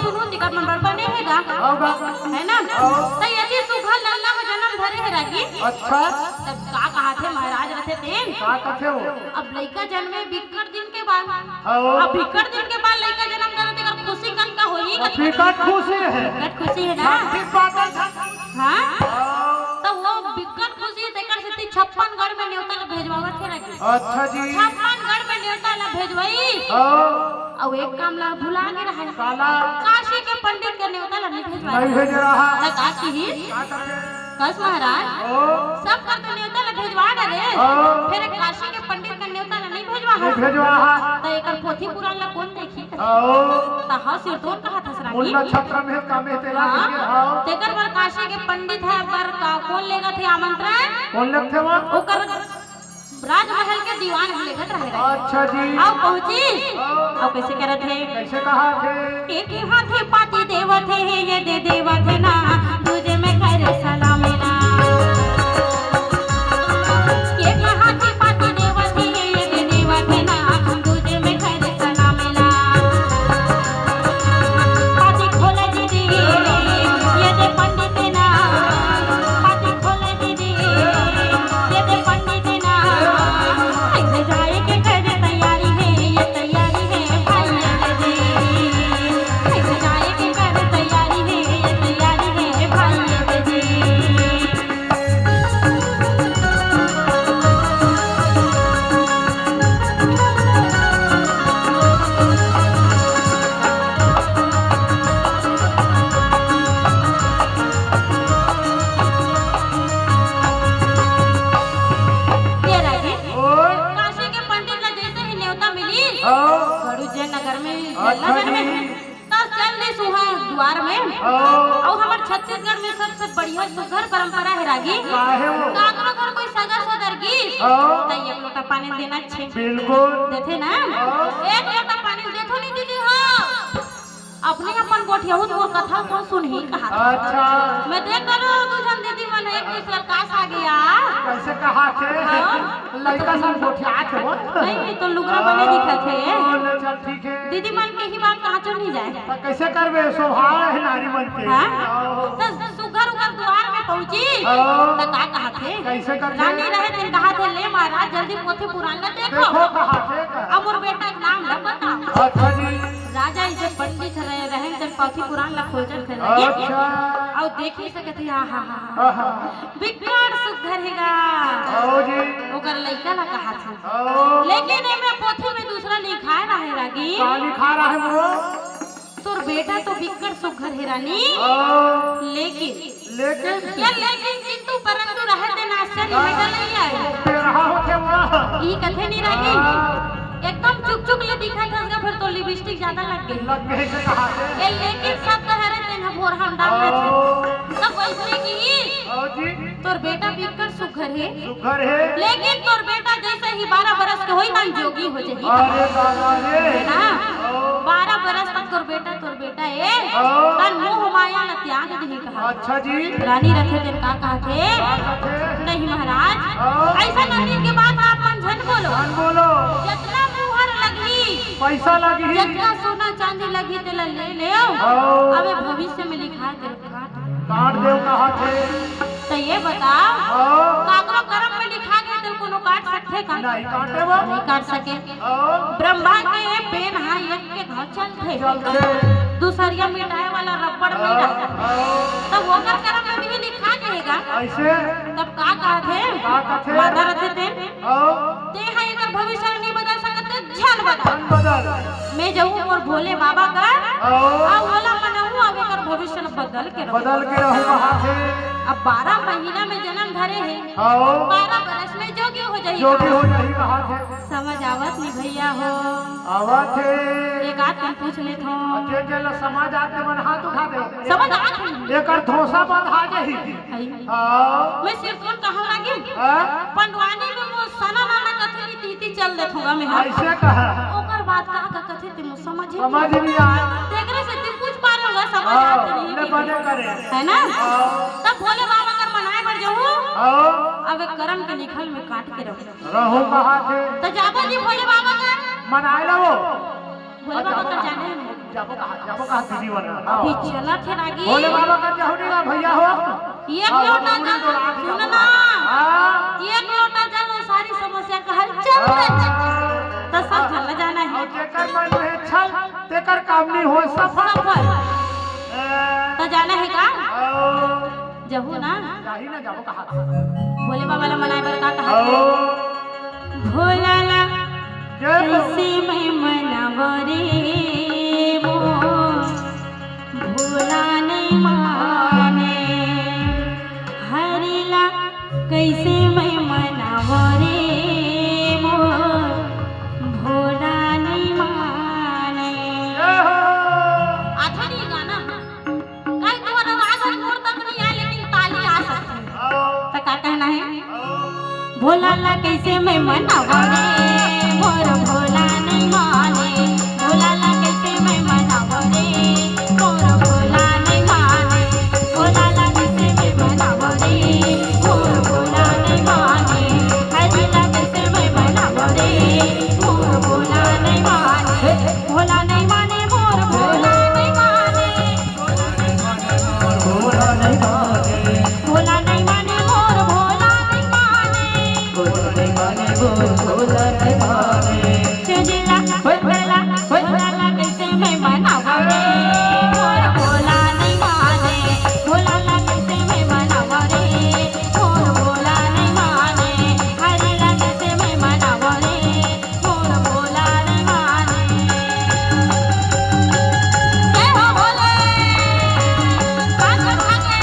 सुनो तिगर मन भर बने हैगा। है ना? तो यदि सुघर लल्ला में जन्म धरे है रागी। अच्छा तब का कहा थे महाराज रथे थे। का कथे हो? अब लड़का जन्मे बिकट दिन के बाद। अब बिकट दिन के बाद लड़का जन्म करे तेकर खुशी कन का होई। बिकट खुशी है। बिकट खुशी है ना? ठीक बात है। हां तो वो बिकट खुशी तेकर से 56 गढ़ में न्योता ला भेजवावत थे रागी। अच्छा जी 56 गढ़ में न्योता ला भेजवाई। और एक काम ला भुला के रहा काला काशी के पंडित के न्योता ला नहीं भेजवाई। नहीं भेज रहा। त का की कस महाराज सब का तो न्योता ला भेजवा रे। फिर काशी के पंडित का न्योता ला नहीं भेजवा। नहीं भेजवा त एकर पोथी पुराण ला कौन देखी। त हा सिरदोन कहा था सरागी। मुल्ला छत्र में कामे तेरा हां तेकर पर काशी के पंडित है पर का कौन लेगा थे आमंत्रण। कौन लगथे वो? ओकर राजमहल के दीवान लेगत रहे। अच्छा जी आओ पहुंची। आओ कैसे करत है? कैसे कहा थे? एक हाथे पाती देवत है ये दे देवत ना तुझे में कर सलाम ना। एक हाथे पाती देवत है ये दे देवत ना तुझे में कर सलाम ना। पाती खोले दीदी ये दे पंडित ना। पाती खोले दीदी ये दे पंडित ना। ऐसे जाए के कर तैयारी है ये तैयारी है भाई ये दे। ऐसे जाए के कर तैयारी है ये तैयारी है भाई ये दे। ये राजी काशी के पंडित ला जैसे ही न्योता मिली गरुजय नगर में नगर में तब चल दी सुहा द्वार में। और हमार छत्तीसगढ़ में सबसे बढ़िया सुघर परंपरा है रागी। काकरो घर कोई सगा सोदरगी त एक लोटा पानी देना छे। बिल्कुल देथे ना? एक लोटा पानी देखो नहीं दीदी हो। अपने अपन गोठिया हो तो कथा को सुन ही कहा। अच्छा मैं देख करो तुझन दीदी मन एक दूसरा कास आ गया। कैसे कहा थे? लड़का सब गोठिया थे वो नहीं तो लुगरा बने दिखत है। ले चल ठीक है। दीदी मन के ही बात कहाँ चल नहीं जाए। तो कैसे करबे? स्वभाव है नारी मन के। हाँ? तो सुगर उगर द्वार में पहुंची तो का कहा थे? कैसे करबे? रानी रहे दिन कहा थे ले महाराज जल्दी पोथी पुराण ला देखो। देखो कहा थे अब मोर बेटा के नाम ला बता। अच्छा जी राजा इसे पंडित रहे जन पोथी पुराण ला खोजन कर लगे। अच्छा और देखी सकत हा हा हा बिकट सुघर हेगा। आओ जी ओकर लइका ला कहा था। लेकिन एमे पोथी में दूसरा लिखाए रहे रागी। का लिखा रहा है वो? तोर बेटा तो बिकट सुघर है रानी। लेकिन किंतु परंतु रहे दिन आश्चर्य बेटा नहीं आए। रहा होते वो ई कथे नहीं रही। एकदम चुक चुक ले दिखा था फिर तो लिपस्टिक ज्यादा लग गई से कहा थे। लेकिन सब कह रहे थे ना भोर हम डाल रहे थे। तब वैसे की आओ जी तोर बेटा बिकट सुघर है। सुघर है, लेकिन तोर बेटा जैसे ही 12 बरस के होई तन जोगी हो जाई। अरे दादा रे है ना 12 बरस तक तोर बेटा ए तन मोह माया न त्याग दही कहा। अच्छा जी रानी रखे तेन का कहते नहीं महाराज ऐसा नदी के बात आप मन झन बोलो जितना मुहर लगी पैसा लगी जितना सोना चांदी लगी तेला ले ले अबे भविष्य में लिखा है तेरे काट देव कहा थे। तो ये बताओ काकरो कर्म में लिखा गया तेरे को काट सकते का नहीं काटे वो नहीं काट सके। ब्रह्मा के पेन हाँ एक के घर चलते दूसरिया मिटाए वाला रबड़ नहीं रहता तब वो कर्म में भी लिखा रहेगा ऐसे तब का थे माता रथे ते है अगर भविष्य नहीं बदल सकते झल बदल मैं जाऊं और भोले बाबा का आ वाला मनहू अब एकर भविष्य बदल के रहूं कहां थे। अब 12 महीना में जन्म धरे है 12 बरस में जोगी हो जाई कहां थे। समझ आवत नहीं भैया हो आवत है एक आदमी पूछ लेत हो अते जल समाज आके मन हाथ उठा दे समझ आ गई एकर धोसा बंधा जाही। हां मैं सिर्फ कौन कहां लागी पंडवानी में वो सना नाना कथली तीती चल देत होगा मैं ऐसे कहा ओकर बात का कथे तुम समझ नहीं आए तेरे से तू कुछ पार होगा समझ आते नहीं ने बने करे है ना तब भोले बाबा कर मनाए बढ़ जाऊं अब एक करम के लिखल में काट के रहूं कहां थे। तो जाबो जी भोले बाबा का मनाए लो भोले बाबा का जाने जाबो कहां दीदी वाला अभी चला थे रागी भोले बाबा का जाहु नहीं भैया हो एक लोटा जल सुन ना एक लोटा जल सारी समस्या का हल चल तो सब चल जाना है जेकर मन है छल तेकर काम नहीं हो सफल तो जाना है का जहू ना जाही ना जाबो कहां भोले बाबा ला मनाए बर का कहा भोला ला कैसे मैं मनावो रे वो भोला नहीं माने हरिला कैसे मैं मनावो रे वो भोला नहीं माने। आधा नहीं गाना कल तुम्हारा आवाज मोर तक नहीं आया लेकिन ताली आ सकती है तो क्या कहना है भोला ला कैसे मैं मनावो रे मोर भोला नहीं माने भोला ला कैसे मैं मनावो रे मोर भोला नहीं माने भोला ला कैसे मैं मनावो रे मोर भोला नहीं माने हरि ला कैसे मैं मनावो रे मोर भोला नहीं माने भोला नहीं माने मोर भोला नहीं माने भोला नहीं माने भोला नहीं माने मोर भोला नहीं माने भोला नहीं माने चुजिला भोला ला कैसे मैं मनावो रे मोर भोला नहीं माने भोला ला कैसे मैं मनावो रे मोर भोला नहीं माने हरि ला कैसे मैं मनावो रे मोर भोला नहीं माने। जय हो भोले काका खाके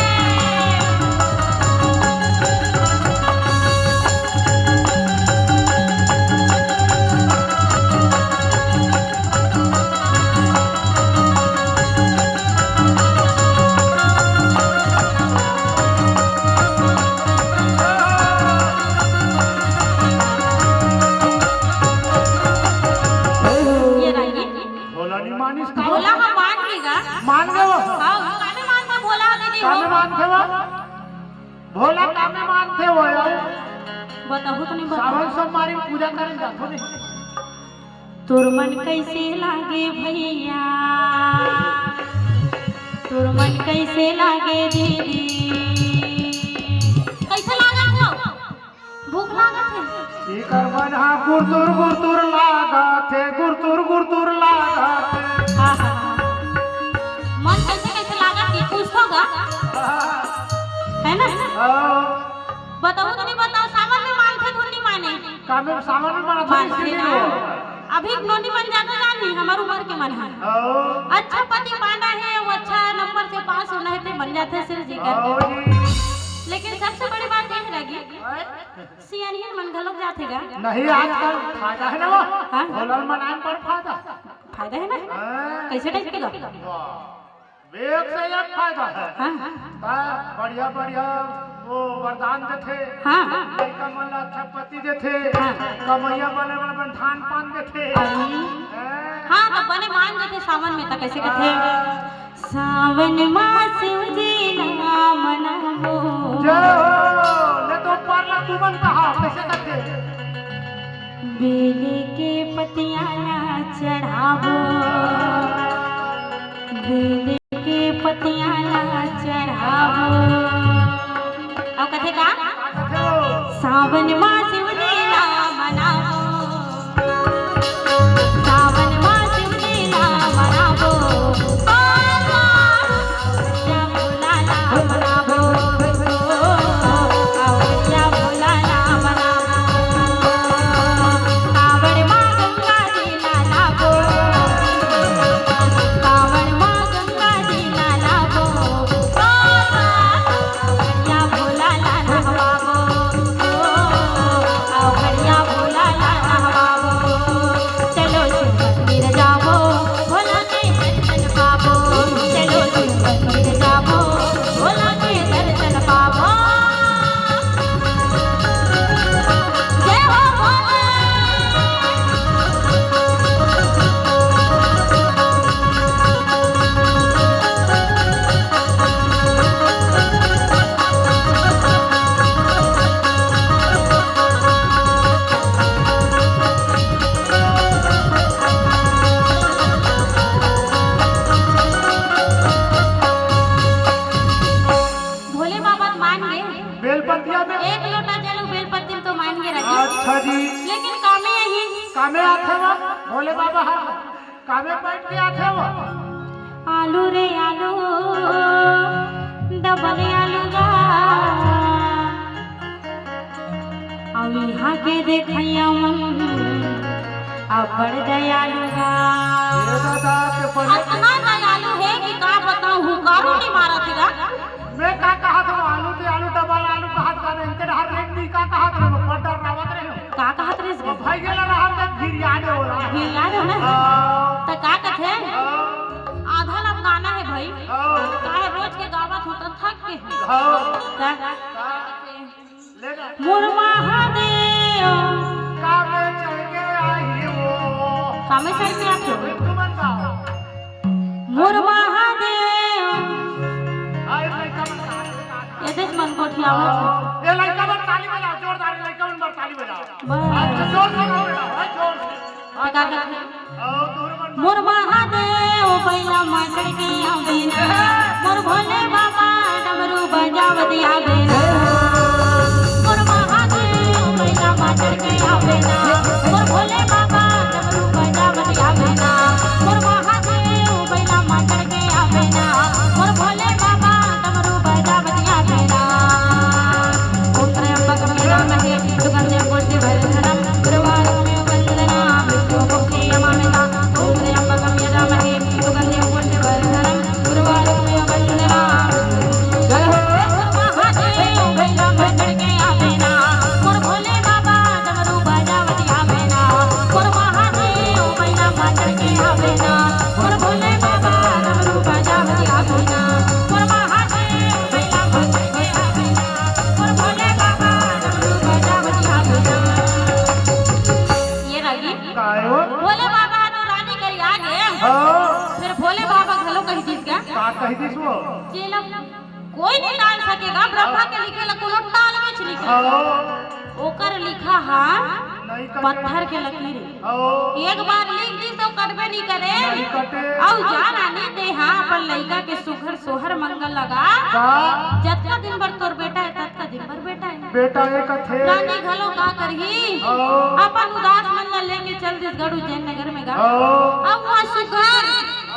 ये रही भोला नहीं मानिस का भोला हम मान लेगा मान गए वो हाँ काने मानता भोला दीदी हो कामे मानते वो भोला कामे मानते वो बताहु तो नहीं सावन बता सोमवारी में पूजा करन जातो नहीं तोर मन कैसे लागे भैया तोर मन कैसे लागे दीदी कैसे लागा हो भूख लागत है एकर मन हा गुरतुर लागा थे गुरतुर लागा थे आहा मन कैसे कैसे लागा कि खुश होगा है ना बताओ तो नहीं बताओ सावन में मानते धुन नहीं माने कामे में सावन में बना था मानते ना अभी नोनी मन जाना जानी हमार उम्र के मन है अच्छा पति पाना है वो अच्छा नंबर से पास होना है तो बन जाते सिर जी करके लेकिन सबसे बड़ी बात यह लगी सियानियन मन घलोक जातेगा नहीं आजकल फायदा है ना वो हाँ? भोला मनाए पर फायदा है ना कैसे टाइप का वेग से एक फायदा है हाँ बढ़िया बढ़िया वो वरदान देथे। हाँ लड़का मन ला अच्छा पति देथे। हाँ। कमैया बने बन धान पान देथे। हाँ तो बने मान देते सावन में तो कैसे कहते सावन मास उजिला मनाबो जय हो। ले तो पारला तुमन कहा कैसे कहते बेली के पतियाँ ना चढ़ाबो बेली के पतियाँ ना चढ़ाबो अब कहते का सावन मास उजिला मनाबो सावन मास उजिला मनाबो या बुलाला मनाबो या बुलाला मनाबो कावड़ माँ गंगा जी लालाबो कावड़ माँ गंगा जी लालाबो या बुलाला नहवाबो या बुलाला नहवाबो चलो शिव मंदिर जाबो भोला के दर्शन पाबो चलो शिव मंदिर जाबो भोला के दर्शन पाबो जय हो भोले भोले बाबा तो मान गए बेलपतिया में। एक लोटा जल बेलपत्ती में तो मान के रखे अच्छा जी। लेकिन कामे यही कामे आथे वो भोले बाबा कामे बैठ के आथे वो। आलू रे आलू डबल आलू गा अब यहाँ के देखैया मन अब बड़ दयालु गा ये दादा के पहले इतना दयालु है कि का बताऊं हुकारो नहीं मारा थेगा मैं का कहा था आलू ते आलू डबल आलू कहा था इनके हर रेट नहीं का कहा था पटर रावत रहे का कहत रे वो भाई गेला रहा तक फिर याद होला। फिर याद हो ना तो का कथे आधा लब गाना है भाई काहे रोज के गावत होता थक के का ले जा मोर महादेव कामे चल के आई वो कामे चल के आते हो तुमन गाओ मोर महादेव आई लड़का मन ये देश मन को ठियावत ये लड़का मन ताली बजाओ जोरदार लड़का मन ताली बजाओ बस जोर से जोर से का कथे दूर मन मोर महादेव बैला माचड़ के आवे ना मोर भोले बाबा डमरू बजावत आवे ना मोर महादेव बैला माचड़ के आवे ना मोर भोले बाबा डमरू बजावत आवे ना मोर महादेव बैला माचड़ के आवे ना मोर भोले बाबा डमरू बजावत आवे ना ओम त्र्यंबकं यजामहे सुगन्धिं पुष्टिवर्धनम् उर्वारुकमिव वन्दनामि विष्णुमुखे नमामिता ओम त्र्यंबकं यजामहे सुगन्धिं पुष्टिवर्धनम् उर्वारुकमिव वन्दनामि जय हो महादेव बैला माचड़ के आवे ना मोर भोले बाबा डमरू बजावत आवे ना मोर महादेव बैला माचड़ के आवे ना मोर भोले बाबा डमरू बजावत आवे ना मोर महादेव बैला माचड़ के आवे ना मोर भोले बाबा डमरू बजावत आवे ना ये रही कायो भोले बाबा तो रानी करी आ गए फिर भोले बाबा घलो कही दिस का कही दिस वो चेला कोई नहीं डाल सकेगा ब्रह्मा के लिखे ला कोनो टाल में छ लिखा ओकर लिखा हा नहीं पत्थर के लकीर एक बार लिख दी तो कटबे नहीं करे कटे औ जान आने दे हां अपन लइका के सुघर सोहर मंगल लगा जतना दिन भर तोर बेटा है ततना दिन भर बेटा है बेटा एक थे रानी घलो का करही अपन उदास मन ला लेके चल दिस गड़ू जैन नगर में गा अब वहां सुघर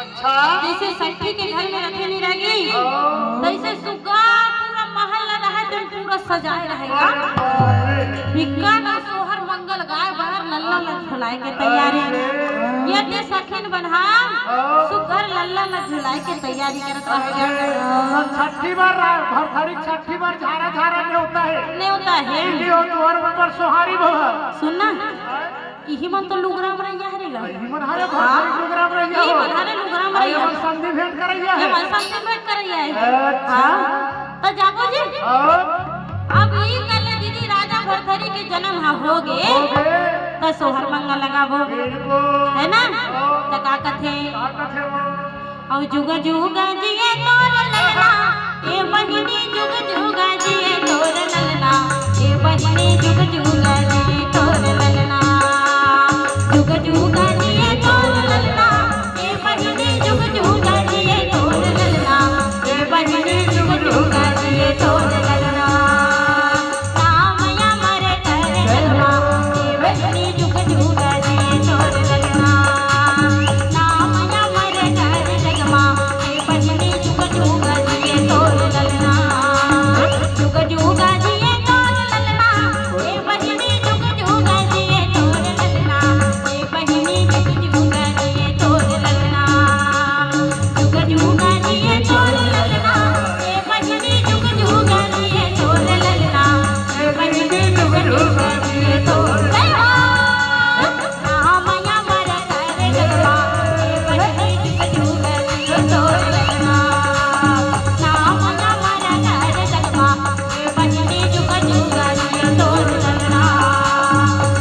अच्छा जैसे सखी के घर में रखे नहीं रहेगी तैसे सुगा पूरा महल न रहे तो पूरा सजाए रहेगा भिक्का का सोहर मंगल गाय बाहर लल्ला लग झुलाए के तैयारी ये दे सखीन बन्हा सुगर लल्ला लग झुलाए के तैयारी करत रहेगा छठी बार भरथरी छठी बार झारा झारा नहीं होता है नहीं होता है ये तोर ऊपर सोहारी भवा सुनना यही मन तो लुगराम रहिया हरेगा मन हरे भरथरी प्रोग्राम रहिया यही मन हरे लुगराम रहिया मन संधि भेंट करैया ये है मन संधि भेंट करैया है हां तो जागो जी अब ई कल दीदी राजा भरथरी के जन्म हो गे तो सोहर मंगल लगाबो है ना तो का कथे और जुग जुग जिए तोर ललना ए बहिनी जुग जुग जिए तोर ललना ए बहिनी जुग जुग जिए तोर ललना जुग जुग जिए तोर ललना ए बहिनी जुग जुग जिए तोर ललना ए बहिनी जुग जुग जिए तोर ललना नाम अमर कर जगमा ए बहिनी जुग जुग जिए तोर ललना नाम अमर कर जगमा ए बहिनी जुग जुग जिए तोर ललना जुग जुग जिए तोर ललना ए बहिनी जुग जुग जिए तोर ललना ए बहिनी जुग जुग जिए तोर ललना जुग जुग जिए तोर ललना ए बहिनी जुग जुग जिए तोर ललना ए बहिनी जुग जुग जिए तोर ललना नाम अमर कर जगमा ए बहिनी जुग जुग जिए तोर ललना नाम अमर कर जगमा ए बहिनी जुग जुग जिए तोर ललना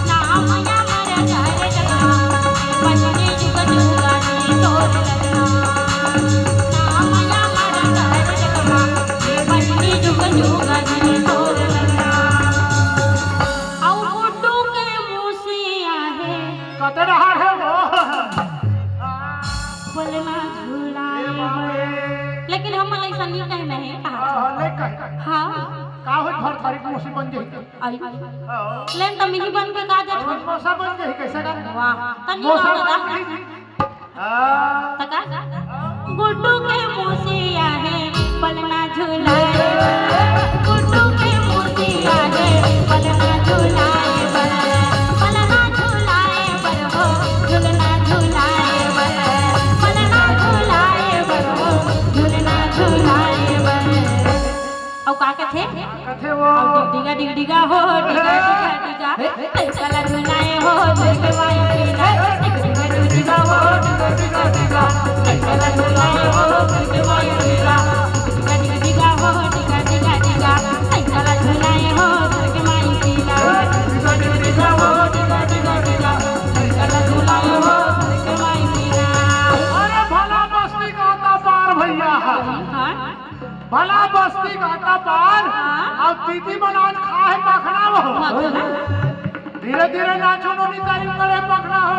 नाम अमर कर जगमा ए बहिनी जुग जुग जिए तोर ललना नाम अमर कर जगमा ए बहिनी जुग जुग जिए तोर ललना औ गुड्डू के मुँह से आहे कत रहा है वो बोलना झूलाए लेकिन हम ऐसा नहीं नहीं कहा नहीं कह हाँ का हो भरथरी मौसी बन जाई आई लेन तो मिही बन के का जा मौसा बन जाई कैसे का वाह तनी मौसा वाला बन जाई तका गुड्डू के मुँह से आहे बोलना झूलाए गुड्डू के मुँह से आहे बोलना झूलाए बोलना झूलाए बर हो झूलना झूलाए बर बोलना झूलाए बर हो झूलना झूलाए बर औ का कथे कथे वो डिगा डिगा हो डिगा डिगा कला झूलाए हो झूल वाई पीला डिगा डिगा हो डिगा डिगा कला झूलाए हो झूल वाई पीला डिगा डिगा हो डिगा डिगा कला झूलाए हो झूल वाई पीला डिगा डिगा हो डिगा डिगा कला झूलाए हो झूल वाई पीला अरे भला बस्ती गाता पार भैया हां भला बस्ती गाता पार अब दीदी बनाज खा है पखना हो धीरे धीरे नाचो नोनी तारीफ करे पखना हो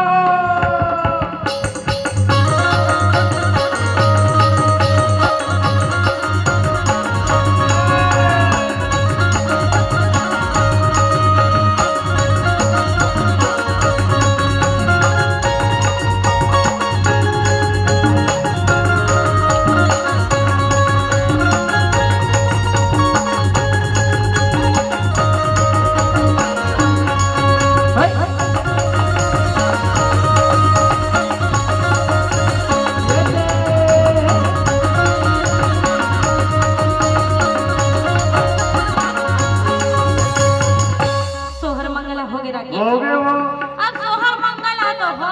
सोहर मंगला हो गए राखी हो गए वो अब सोहर मंगला तो हो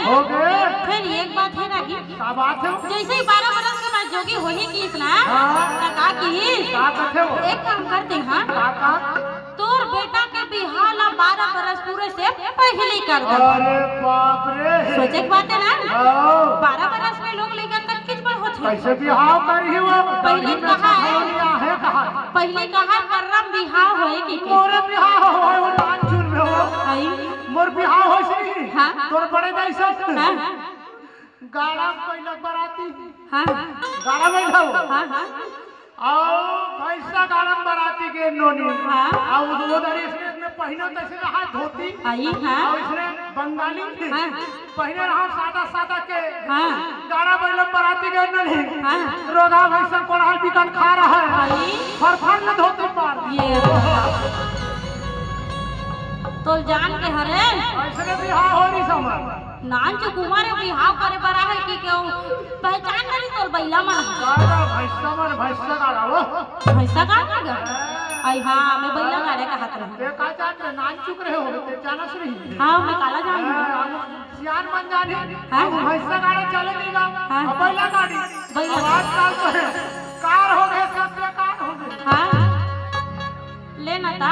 हो गए फिर एक बात है राखी क्या बात है जैसे ही 12 बरस के बाद जोगी हो ही की ना हाँ। का की क्या कथे वो एक काम करते हाँ काका तोर बेटा के बिहाव ला 12 बरस पूरे से पहले कर दे अरे बाप रे सोचे की बात है ना आओ 12 बरस में लोग लेकर तक किस पर होते कैसे बिहाव करी वो पहले कहा है कहा पहले कहा परम बिहाव होए की मोरे बिहाव हो वो लांचुर में हो आई मोर बिहाव हो सी हाँ। तोर बड़े जैसा हाँ गाड़ा पहले बराती हाँ गाड़ा में हो हाँ हाँ आओ भैंसा गाड़ा बराती के नोनी हाँ। आओ वो दरी इसने पहले तैसे रहा धोती आई हाँ और इसने बंगाली हाँ। पहले रहा सादा सादा के हाँ गाड़ा पहले बराती के नोनी हाँ रोगा भैंसा कोड़ाल बिकन खा रहा है आई फरफर में धोती मार ये तो जान के हरे ऐसे बिहाव हो रही समझ नान जो कुमार बिहाव करे बरा है कि क्यों पहचान नहीं तोर बैला मन गाड़ा भैंसा मन भैंसा गाड़ा वो भैंसा का लगा आई हां मैं बैला गाड़े का हाथ रहा ते का जान के नान चुक रहे हो ते जाना से नहीं हां मैं काला जान सियान मन जानी हाँ। भैंसा गाड़ा चले नहीं गा हाँ। अब बैला गाड़ी बैला आवाज काल तो है कार हो गए सब बेकार हो गए हां ता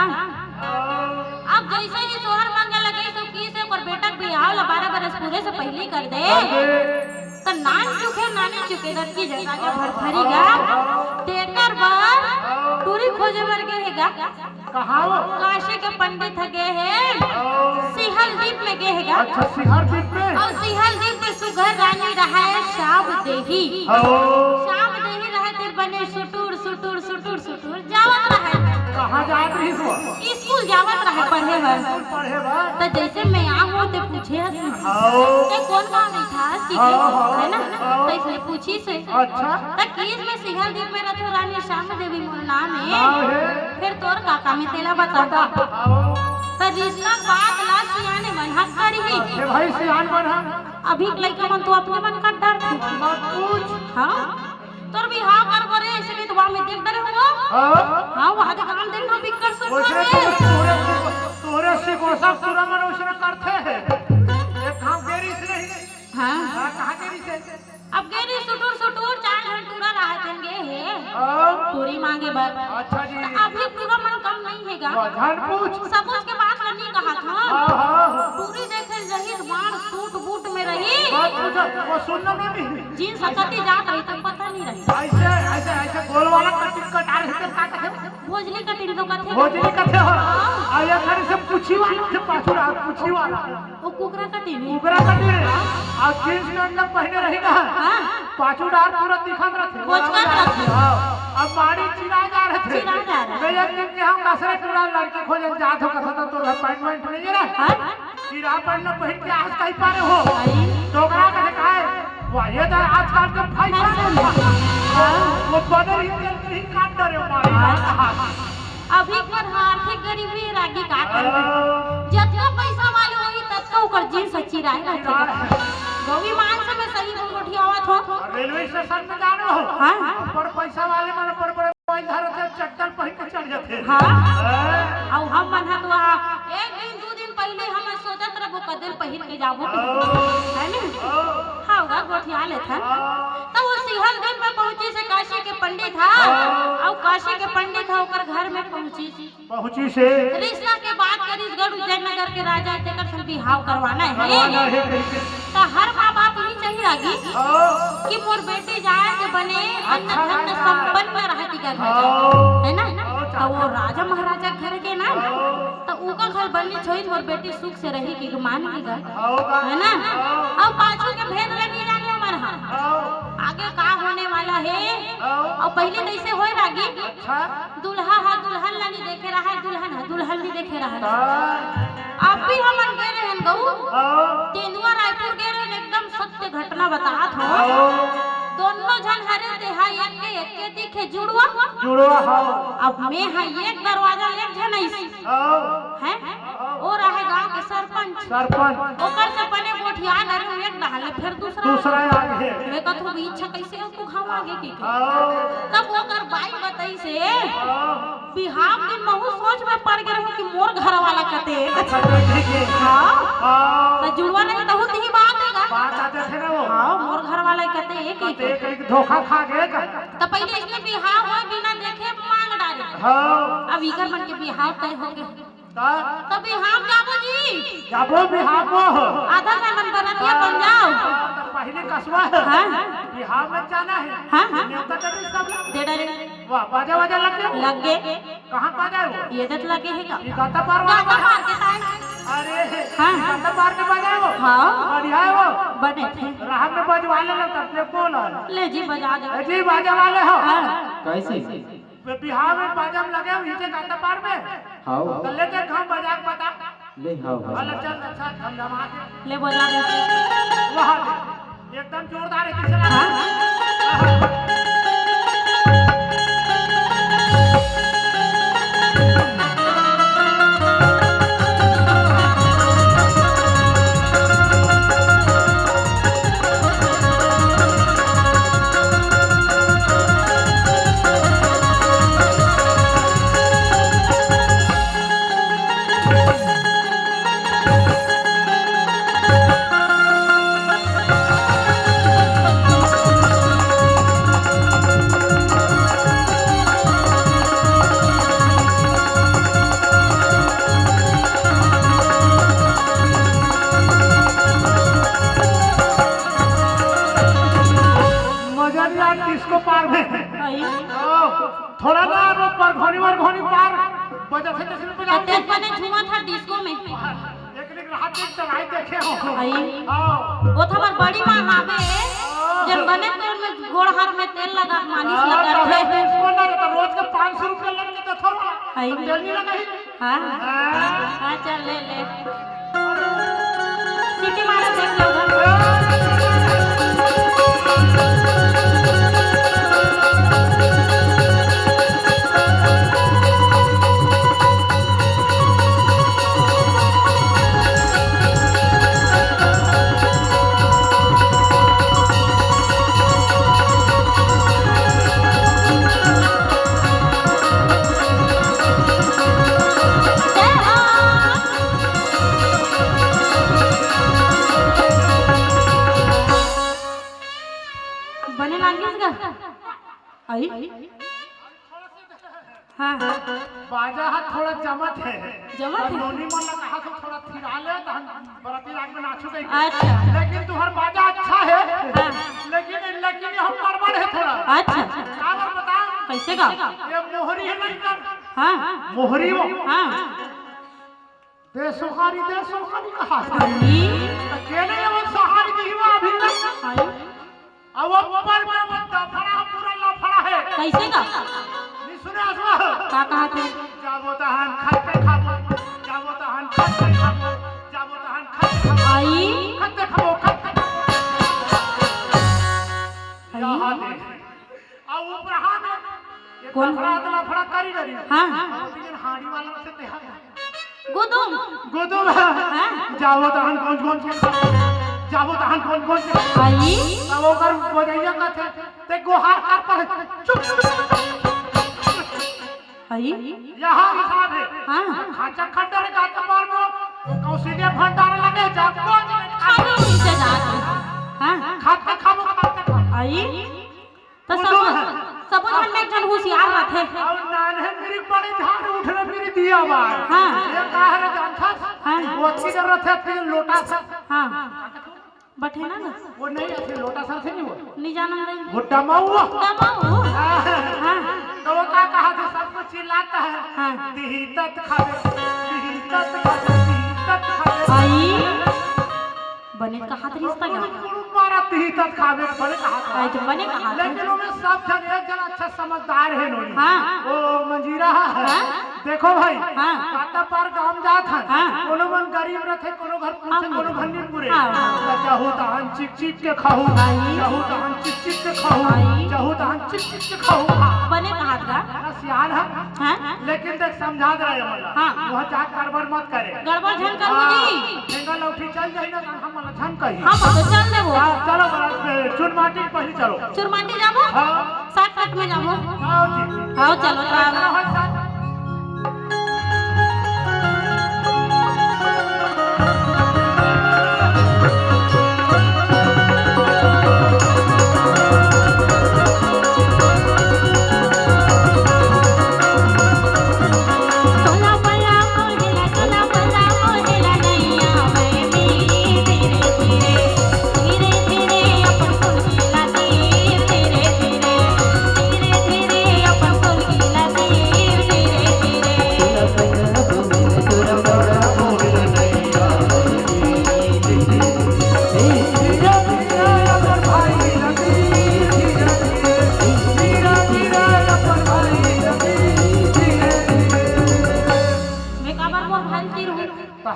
अब जैसे ही सोहर मांगे लगे तो की से ओकर बेटा के बियाह ला 12 बरस पूरे से पहले कर दे त नान चुके नानी चुके रखी जगह के भरभरीगा तेकर बार टूरी खोजे बर के हेगा कहाँ वो? काशी के पंडित गए हैं सिहल द्वीप में गए हेगा। अच्छा सिहर द्वीप में? और सिहल द्वीप में सुघर रानी रहा है शाम देही रहे तेर बने सुटूर सुटूर सुटूर सुटूर जावत रहे। कहाँ जात रही हो? स्कूल जावत रहे पढ़े बर पढ़े बर तो जैसे मैं आऊँ ते पूछे ते कौन गाँव नहीं था है ना तो इसलिए पूछी से अच्छा तो किस में सिहल द्वीप में रथो रानी श्याम देवी मोर नाम है फिर तोर काका में तेला बता तो रिश्ता बात ला सियाने मन हक करी ये भाई सियान बन हम अभी लड़का मन तो अपने मन का डर थे मत पूछ। हाँ तोर भी हाँ कर करे ऐसे भी तो वहाँ में देख डरे हुआ हाँ वहाँ के काम देखना बिकर सुन तोरे से को सब पूरा मन उसने करते हैं एक काम गेरी से नहीं हाँ कहाँ गेरी से अब गेरी सुटूर सुटूर 4 घंटूरा रहा देंगे है पूरी मांगे बर अच्छा जी अभी पूरा मन कम नहीं हैगा धन पूछ सब उसके बात करनी कहा था पूरी देखे रही बाण सूट बूट में रही वो सुनना नहीं जीन सकती जात रही तो पता नहीं रही ऐसे ऐसे ऐसे गोल वाला कटिंग कटा रहे थे भोजली कटिंग तो कथे भोजली कथे हो आया खरी से पूछी वाला से पाछू रात पूछी वाला वो कुकरा कटिंग और जींस में अंदर पहने रही ना पाछू डार पूरा दिखत रहे भोजका रखे अब माड़ी चिरा जा रहे थे मैं एक दिन के हम कसरे टूरा लड़के खोजन जात हो कथा तो अपॉइंटमेंट नहीं है ना चिरा पहनना पहन के आज कहीं पारे हो डोगरा का दिखाए वाह ये तो आजकल के भाई वो बदल ही काट डरे मारी अभी पर आर्थिक गरीबी रागी का कर जितना पैसा वाले होई तब ओकर जींस चिराए रहते गोवी मांस में सही गोठी आवत हो रेलवे स्टेशन में जानो हो हां पर पैसा वाले मन पर मोबाइल धर से चट्टल पहन के चढ़ जाते हां और हम मन तो एक दिन 2 दिन पहले हम सोचत रहो कदल पहिर के जाबो है ना हां गोठिया ले था तो वो सिहल दिन में पहुंची से काशी के पंडित था और काशी के पंडित था ओकर घर में पहुंची से रिश्ता के बात करी गढ़ उज्जैन नगर के राजा तेकर से बिहाव करवाना है तो हर माँ बाप नहीं चाहिए आगे कि मोर बेटी जाए के बने अन्न धन संपन्न रहती का घर है ना तो वो राजा महाराजा घर के ना तो उका घर बननी छोई मोर बेटी सुख से रही कि मान के घर है ना अब पाछू के भेद ले नहीं जाने हमार आगे का होने वाला है और पहले कैसे होए रागी दुल्हा हा दुल्हन लानी देखे रहा है दुल्हन हा दुल्हन भी देखे रहा है आप भी हम गए रहन गऊ तेंदुआ रायपुर गए रहन एकदम सत्य घटना बतात हो दोनों जन हरे देहा एक के दिखे जुड़वा हो अब मैं है एक दरवाजा एक जन ऐसी है और रहे गांव के सरपंच ओकर से बने गोठिया नरे एक डाले फिर दूसरा आगे मैं कहतो भी इच्छा कैसे को खाओ आगे की तब ओकर बाई बताई से बिहाव दिन महू सोच में पड़ गए कि मोर घर वाला कते हां तो जुड़वा नहीं तो ही बात आते थे ना वो हां मोर घर वाला कते एक धोखा खा गए तो पहले इसमें बिहाव हो बिना देखे मांग डाले अब इकर मन के बिहाव तय हो गए तो बिहाव जाबो बिहाव आधा सामान बरातिया बन जाओ पहले कसवा हां बिहाव में जाना है हां न्योता कर सब दे डरे वाह बाजा लग गए कहां बाजा वो ये दत लगे है का ये गाता पार के ताई अरे हां गाता पार के बाजा वो हां बढ़िया है वो बने थे राह में बजवाले लोग तब से बोल ले जी बजा दे जी बाजा वाले हो कैसे बिहाव में बाजा में लगे नीचे गाता पार में हां कल्ले के खाओ बाजा पता ले हां चल चल अच्छा हम जमा के ले बजा दे वहां एकदम जोरदार है चला हां घोनी पार बजा थे जैसे पे जाओ तेज पने झूमा था डिस्को में एक रात एक चढ़ाई देखे हो आई आओ वो था हमार बड़ी माँ हावे जब बने तो में गोड़ हाथ में तेल लगा मालिश लगा थे इसको ना तो रोज के 500 रुपया लग के तो थोड़ा आई तेल नहीं लगा ही हां हां चल ले सिटी मारा देख लो उधर बने लागिस का आई हां बाजा हाथ थोड़ा जमत है जमत है? नोनी मन लगा हाथ थोड़ा थिरा ले तो हम बराती रात में नाचू गई अच्छा लेकिन तुम्हार बाजा अच्छा है हां लेकिन हम गड़बड़ है थोड़ा अच्छा का बात बता कैसे का ये मोहरी है नहीं कर हां मोहरी वो हां दे सोहारी कहा आई अकेले वो सोहारी की हुआ अभी तक आई अब वो ऊपर में वो दफड़ा पूरा लफड़ा है कैसे का नहीं सुने असवा का कहा थे जाबो तहन खाते खाबो जाबो तहन खाते खाबो जाबो तहन खाते खाबो आई खाते खाबो खाते यहाँ दे अब ऊपर हां में ये कौन? लफड़ा करी रही हां लेकिन हाड़ी वाला से देखा गुदुम गोदो जाबो तहन कौन से खाबो जाबो तहन कौन से आई अब ओकर बजैया का थे ते गोहार कर पर चुप आई यहाँ हिसाब है हां खाचा खंडर का कपार में कौशल्य भंडार लगे जाको खाने नीचे जा हां खाते खाबो आई तो सब मन में जन होशियार बात है और नान है मेरी बड़ी झाड़ उठ रहे मेरी दिया बार हां ये कहा है जानता हां वो अच्छी जरूरत है फिर लोटा सा हां बैठे ना वो नहीं अच्छी लोटा सा से नहीं वो नहीं जानम नहीं वो डमाऊ दमाऊ हां तो वो क्या कहा था सबको चिल्लाता है हां दिहितत खावे दिहितत खावे दिहितत खावे आई बने का हाथ रिश्ता का मारा दिहितत खावे बड़े कहा था आई तो बने का हाथ लेकिन उनमें सब जन एक जन अच्छा समझदार है नोनी हां वो मंजीरा है हां देखो भाई हां काता पार गांव जात है हां कोनो मन गरीब रहते कोनो घर पूछे कोनो घर नहीं पूरे हां चाहू तहन चिक चिक के खाऊ चाहू तहन चिक चिक के खाऊ चाहू तहन चिक चिक के खाऊ बने का हाथ का सियान है हां लेकिन देख समझा दे रहा है मला हां वहां जा गड़बड़ मत करे गड़बड़ झन कर जी ठेंगा लौठी चल जाई ना हम मला झन कही हां तो चल ले वो चलो बड़ा चुन माटी पहले चलो चुरमाटी जाबो हां 60 में जाबो आओ जी आओ चलो चलो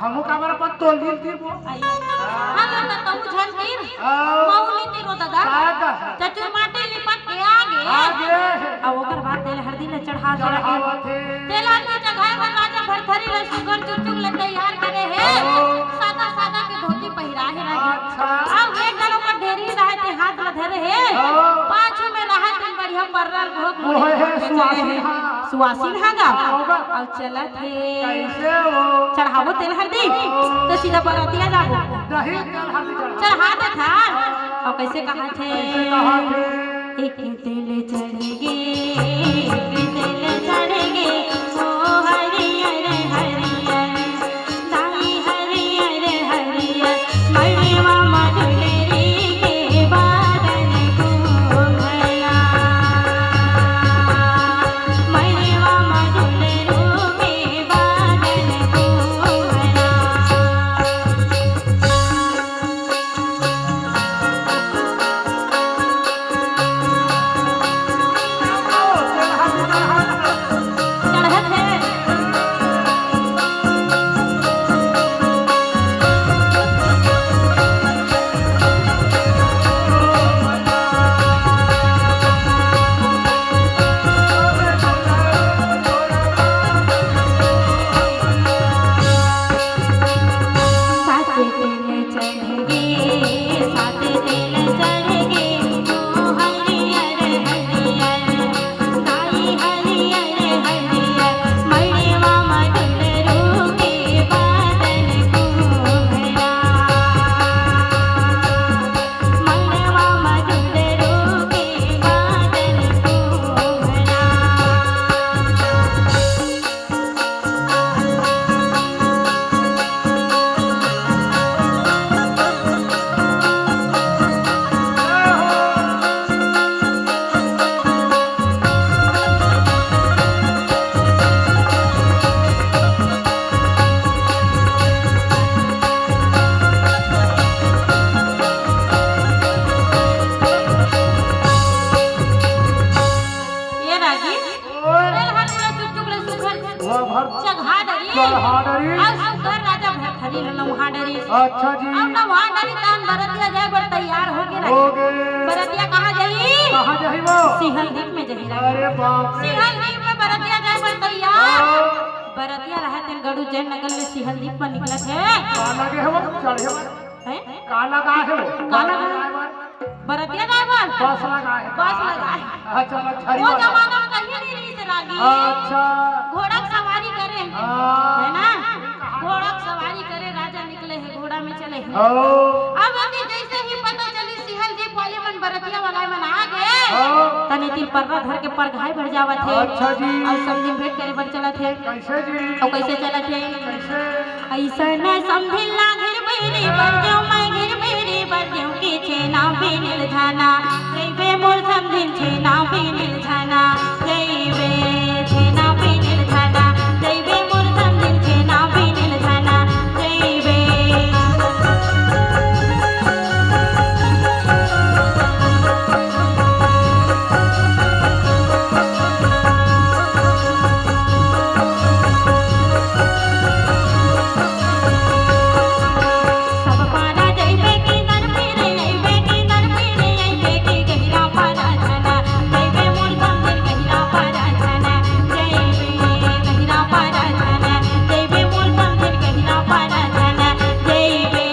हमू का बार पर तोल दिल थी वो हां ना तो झन तीर मौली तीरो दादा चचुर माटी लिपट के आगे अब ओकर बाद तेल हरदी ले चढ़ा के तेल आके जगह पर राजा भरथरी रे सुगर चुचुक ले तैयार करे है सादा सादा के धोती पहिरा है अच्छा अब एक जनो का ढेरी रहे ते हाथ में धरे है पाछू में रहा तुम बढ़िया बर्रर भोग ओए है सुवासिन हागा अब चलत है कैसे हो चढ़ावो तेल हरदी तो सीधा बरातिया जाबो नहीं तेल हरदी चढ़ा दे था और कैसे कहा थे एक तेल चढ़ेगे एक तेल चढ़ेगे ओ हरियर हरियर दाई हरियर हरियर मड़वा मधुरी के बादल को भला मड़वा वह भर जगहा डरी चढ़ा डरी और सुगर राजा भरथरी नौहा डरी अच्छा जी अब नौहा डरी तान बरतिया जाए बर तैयार हो गए हो गए बरतिया कहाँ जाई कहाँ जाई वो सिहल द्वीप में जाई अरे बाप रे सिहल द्वीप में बरतिया जाए बर तैयार बरतिया रहते गड़ू जैन नगर में सिहल द्वीप पर निकलत है काला के है वो चढ़े हैं काला का है वो काला का बरतिया जाए बर बस लगा है बस लगा है अच्छा मछरी वो वाला जमाना में कहीं नहीं रही रागी अच्छा घोड़ा की सवारी करे हाँ। है ना घोड़ा की सवारी करे राजा निकले है घोड़ा में चले हैं ओ अब अभी जैसे ही पता चली सिहल जी वाले मन बरतिया वाला मन आ गए ओ तने तिल पर्रा धर के परघाई भर जावत है अच्छा जी और समझी भेंट करे बर चलत है कैसे जी और कैसे चलत है कैसे ऐसा न समझिला घर मेरे बर जाऊं मैं घर मेरे बर जाऊं के छेना बिनिल धाना जइबे मोर समझिन छेना बिनिल धाना जइबे छेना बिनिल धाना जइबे मोर समझिन छेना बिनिल धाना जइबे सब पारा जइबे की नर फिरे अइबे की नर फिरे अइबे की गहिरा पारा धना जइबे मोर समझिन गहिरा पारा धना जइबे गहिरा पारा धना जइबे मोर समझिन गहिरा पारा धना जइबे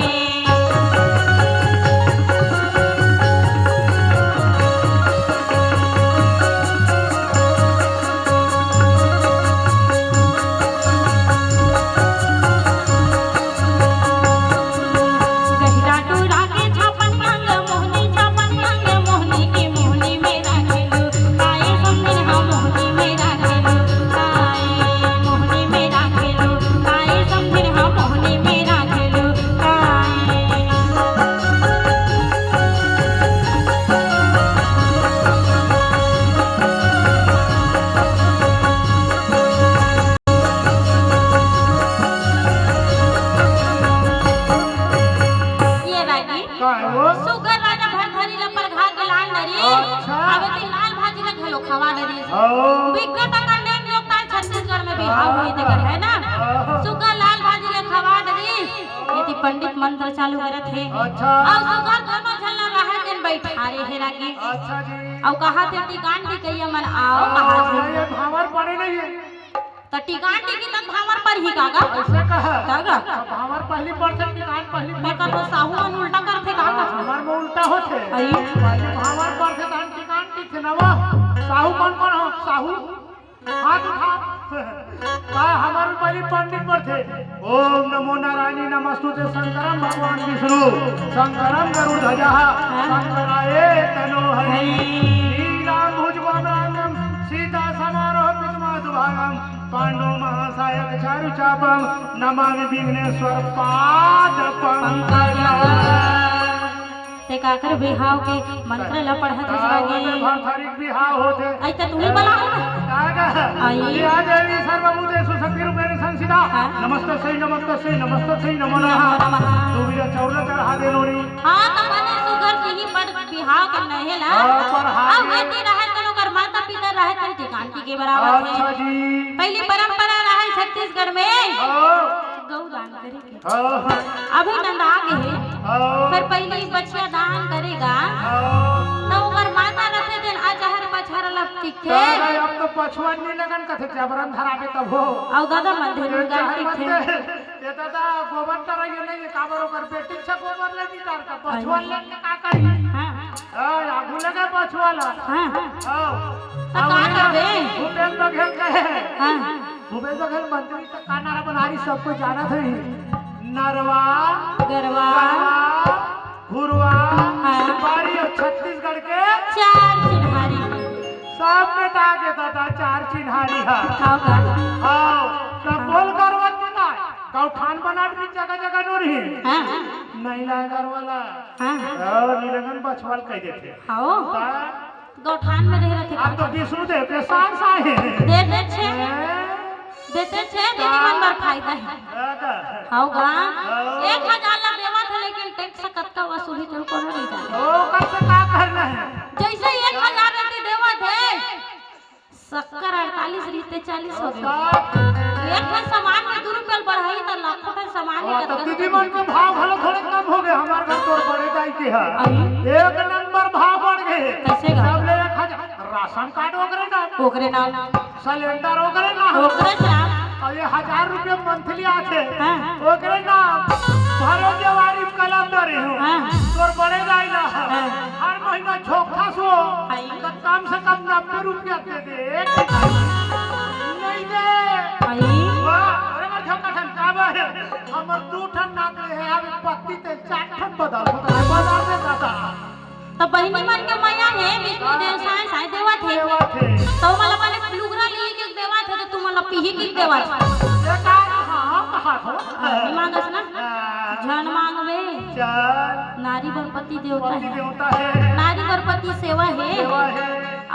गहिरा टूरा के छापन अंग मोहनी छापन अंग मोहनी की मोहनी मेरा खेलू काए समझिन हाँ मोहनी मेरा खेलू काए मोहनी मेरा खेलू काए समझिन हाँ मोहनी मेरा खेलू काए ये रागी का है वो सुगर राजा भरथरी ल परघा के लाल नरी अच्छा। अबे ती लाल भाजी ल घलो खवा नरी ओ विगत का नेम योगदान छत्तीसगढ़ में बिहार हुई देकर है ना सुगर लाल भाजी ल खवा नरी यदि पंडित मंत्र चालू करत है अच्छा और सुगर दोनों झलना रहा दिन बैठारे है रागी अच्छा जी और कहा थे टिकान दी कहिया मन आओ कहा थे ये भावर पड़े नहीं है तो टिकान दी की तब भावर पर ही कागा ऐसे कहा कागा भावर पहली पढ़ते किसान पहली मैं कर साहुआन उल्टा करथे कागा हमार में उल्टा होते आई पहले भावर पढ़ते धान किसान थे नवा साहू कौन हो साहू हाथ उठा का हमारे पहले पंडित पढ़ते ओम नमो नारायणी नमस्तुते शंकरम भगवान विष्णु शंकरम गरुड़ध्वजा शंकराय तनो हरि श्रीराम भुजगोम सीता समारोह पितुमाधुभागम पांडव महासायक चारु चापम नमामि विघ्नेश्वर पाद पंकजम ते काकर बिहाव के मंत्र ल पढ़त सगे भावधारिक बिहाव होते ऐते तू ही बला हो आई। या देवी सर्वभूतेषु शक्तिरूपेण संस्थिता नमस्तस्यै नमस्तस्यै नमस्तस्यै नमो नमः तू भी चौरा चढ़ा दे नोरी हां त माने सुगर जी ही पर बिहाव के नहेला पर हाथ अब हती रहे तनो कर माता पिता रहे तन टिकांटी के बराबर अच्छा है जी पहली परंपरा रहे छत्तीसगढ़ में ओ गौदान करे के अभी नंदा आगे है फिर पहले बच्चा दान करेगा तो ओकर माता रखे दिन अजहर पछर लब टिके अब तो पछुआन नहीं लगन कथे जबरन धराबे तब हो औ दादा मंदिर में गान टिके ये दादा गोबर तरह ये नहीं काबर ओकर बेटी छ गोबर ले दी तार का पछुआन ले का करी हां हां आगू लगे पछुआला हां हां तो का करबे भूपेंद्र बघेल कहे हां भूपेंद्र बघेल मंत्री तक का नारा बनारी सबको जाना थे नरवा गरवा घुरवा हाँ। बारी और छत्तीसगढ़ के चार चिन्हारी सब में डाके दादा चार चिन्हारी है खाओ का हाँ तब बोल करवत ना गौठान बना दी जगह जगह नोरी हां नहीं लागर वाला हां और नीलगन बछवाल कह देते खाओ गौठान में रह रहे अब तो विष्णु देव के साथ साहे दे छे देते छे तेरी मन बार फायदा है होगा 1000 ला देवा था लेकिन टैक्स कत्ता वसूली तो कोनो नहीं जाने ओ कैसे का करना है जैसे 1000 देते देवा थे शक्कर 48 रीते 40 हो गए। एक ठन सामान में 2 रुपया बढ़ाई तो लाखों ठन सामान में तो दीदी मन के भाव भलो थोड़े कम हो गए। हमारे घर तोड़ बड़े जाई के है एक नंबर भाव बढ़ गए। कैसे गा? सब ले 1000 राशन कार्ड ओकरे नाम सिलेंडर ओकरे नाम और ये 1000 रुपये मंथली आते ओकरे नाम भरो जवारी कैलेंडर तोर बड़े जाई ना हर महीना झोंका सो तो कम से कम 90 रुपया दे दे नहीं दे वाह अरे मर झोंका ठन काबा है हमर 2 ठन नाक है अब पत्ती ते 4 ठन बदल बाजार में जाता तो बहिनी मन के माया है विष्णु देव साईं देवा थे तो मला माने लुगरा लिए के देवा थे तो तू मला पीही के देवा ये का हां कहा हो मांगस ना जन मांगवे चल नारी बरपति देवता है नारी बरपति सेवा है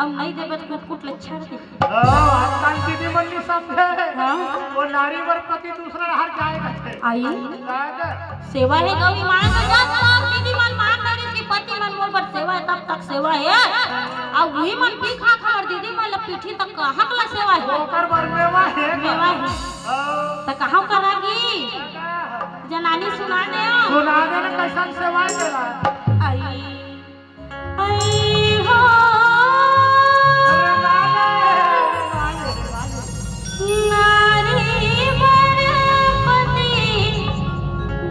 अब नहीं देबे तो कुट लच्छा दे आजकल दीदी मन्नी समझे वो नारी बरपति दूसरा हर जाएगा आई सेवा है गौरी मांग जा सब दीदी मन मांग करे इसकी पति मन मोर पर सेवा है तब तक सेवा है अब वही मन भी खा खबर दीदी मन पीठी तक कहां कला सेवा है ओकर बर मेवा है तो कहां करागी जनानी सुना दे कैसन सेवा देला आई आई हो नारी बरपति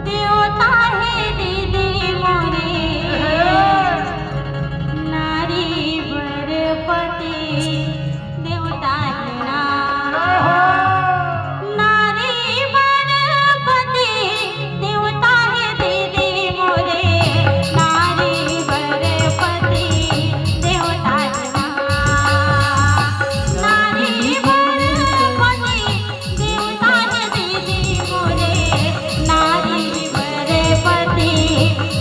देवता है दीदी मोरे नारी बरपति देवता है ना नारी बरपति देवता है दीदी मोरे नारी बरपति देवता है ना नारी बरपति देवता है दीदी मोरे नारी बरपति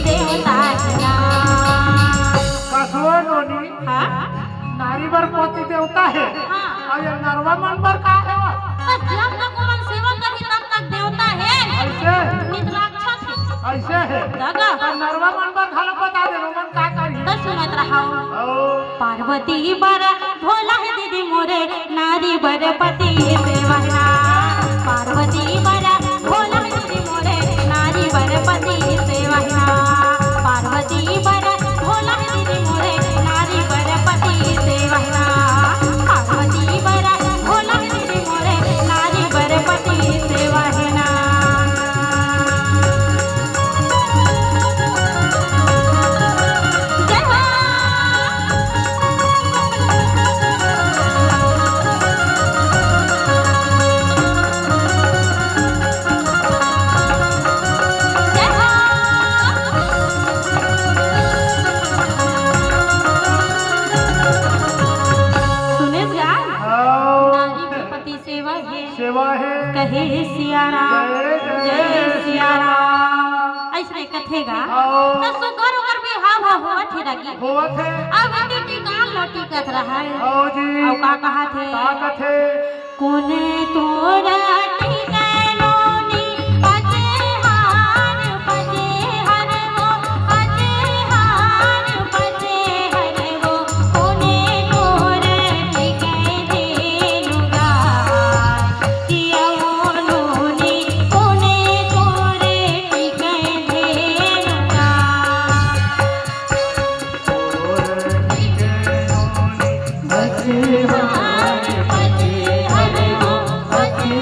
देवता है ना कसवा नोनी हाँ नारी बरपति देवता है हाँ और ये नरवा मन पर का है तो जब तक मन सेवा करी तब तक देवता है ऐसे निद्राक्षस ऐसे है दादा तो नरवा मन पर खालो बता दे मन का करी तो सुनत रहाओ ओ पार्वती बर भोला है दीदी मोरे नारी बरपति सेवा ना पार्वती बर भोला है दीदी मोरे नारी बरपति सेवा ना पार्वती बर भोला है दीदी मोरे नारी बरपति सेवा ना पार्वती बर भोला है दीदी मोरे नारी बरपति सेवा ना जय हो जय हो सुने जान नारी बरपति सेवा है सेवा है कहे सिया राम जय सिया राम ऐसे कथेगा तो सुगर उगर भी हाव हाव हुआ थे लगी होत है अब बेटी कान लोटी कथ रहा है ओ जी अब का कहा थे ताकत है कोने तोरा टिकलोनी अजे हार बजे हर वो अजे हार बजे हर वो कोने तोरा टिके देनुगा किया लोनी कोने तोरे टिके देनुगा बचे हार बजे हर वो बजे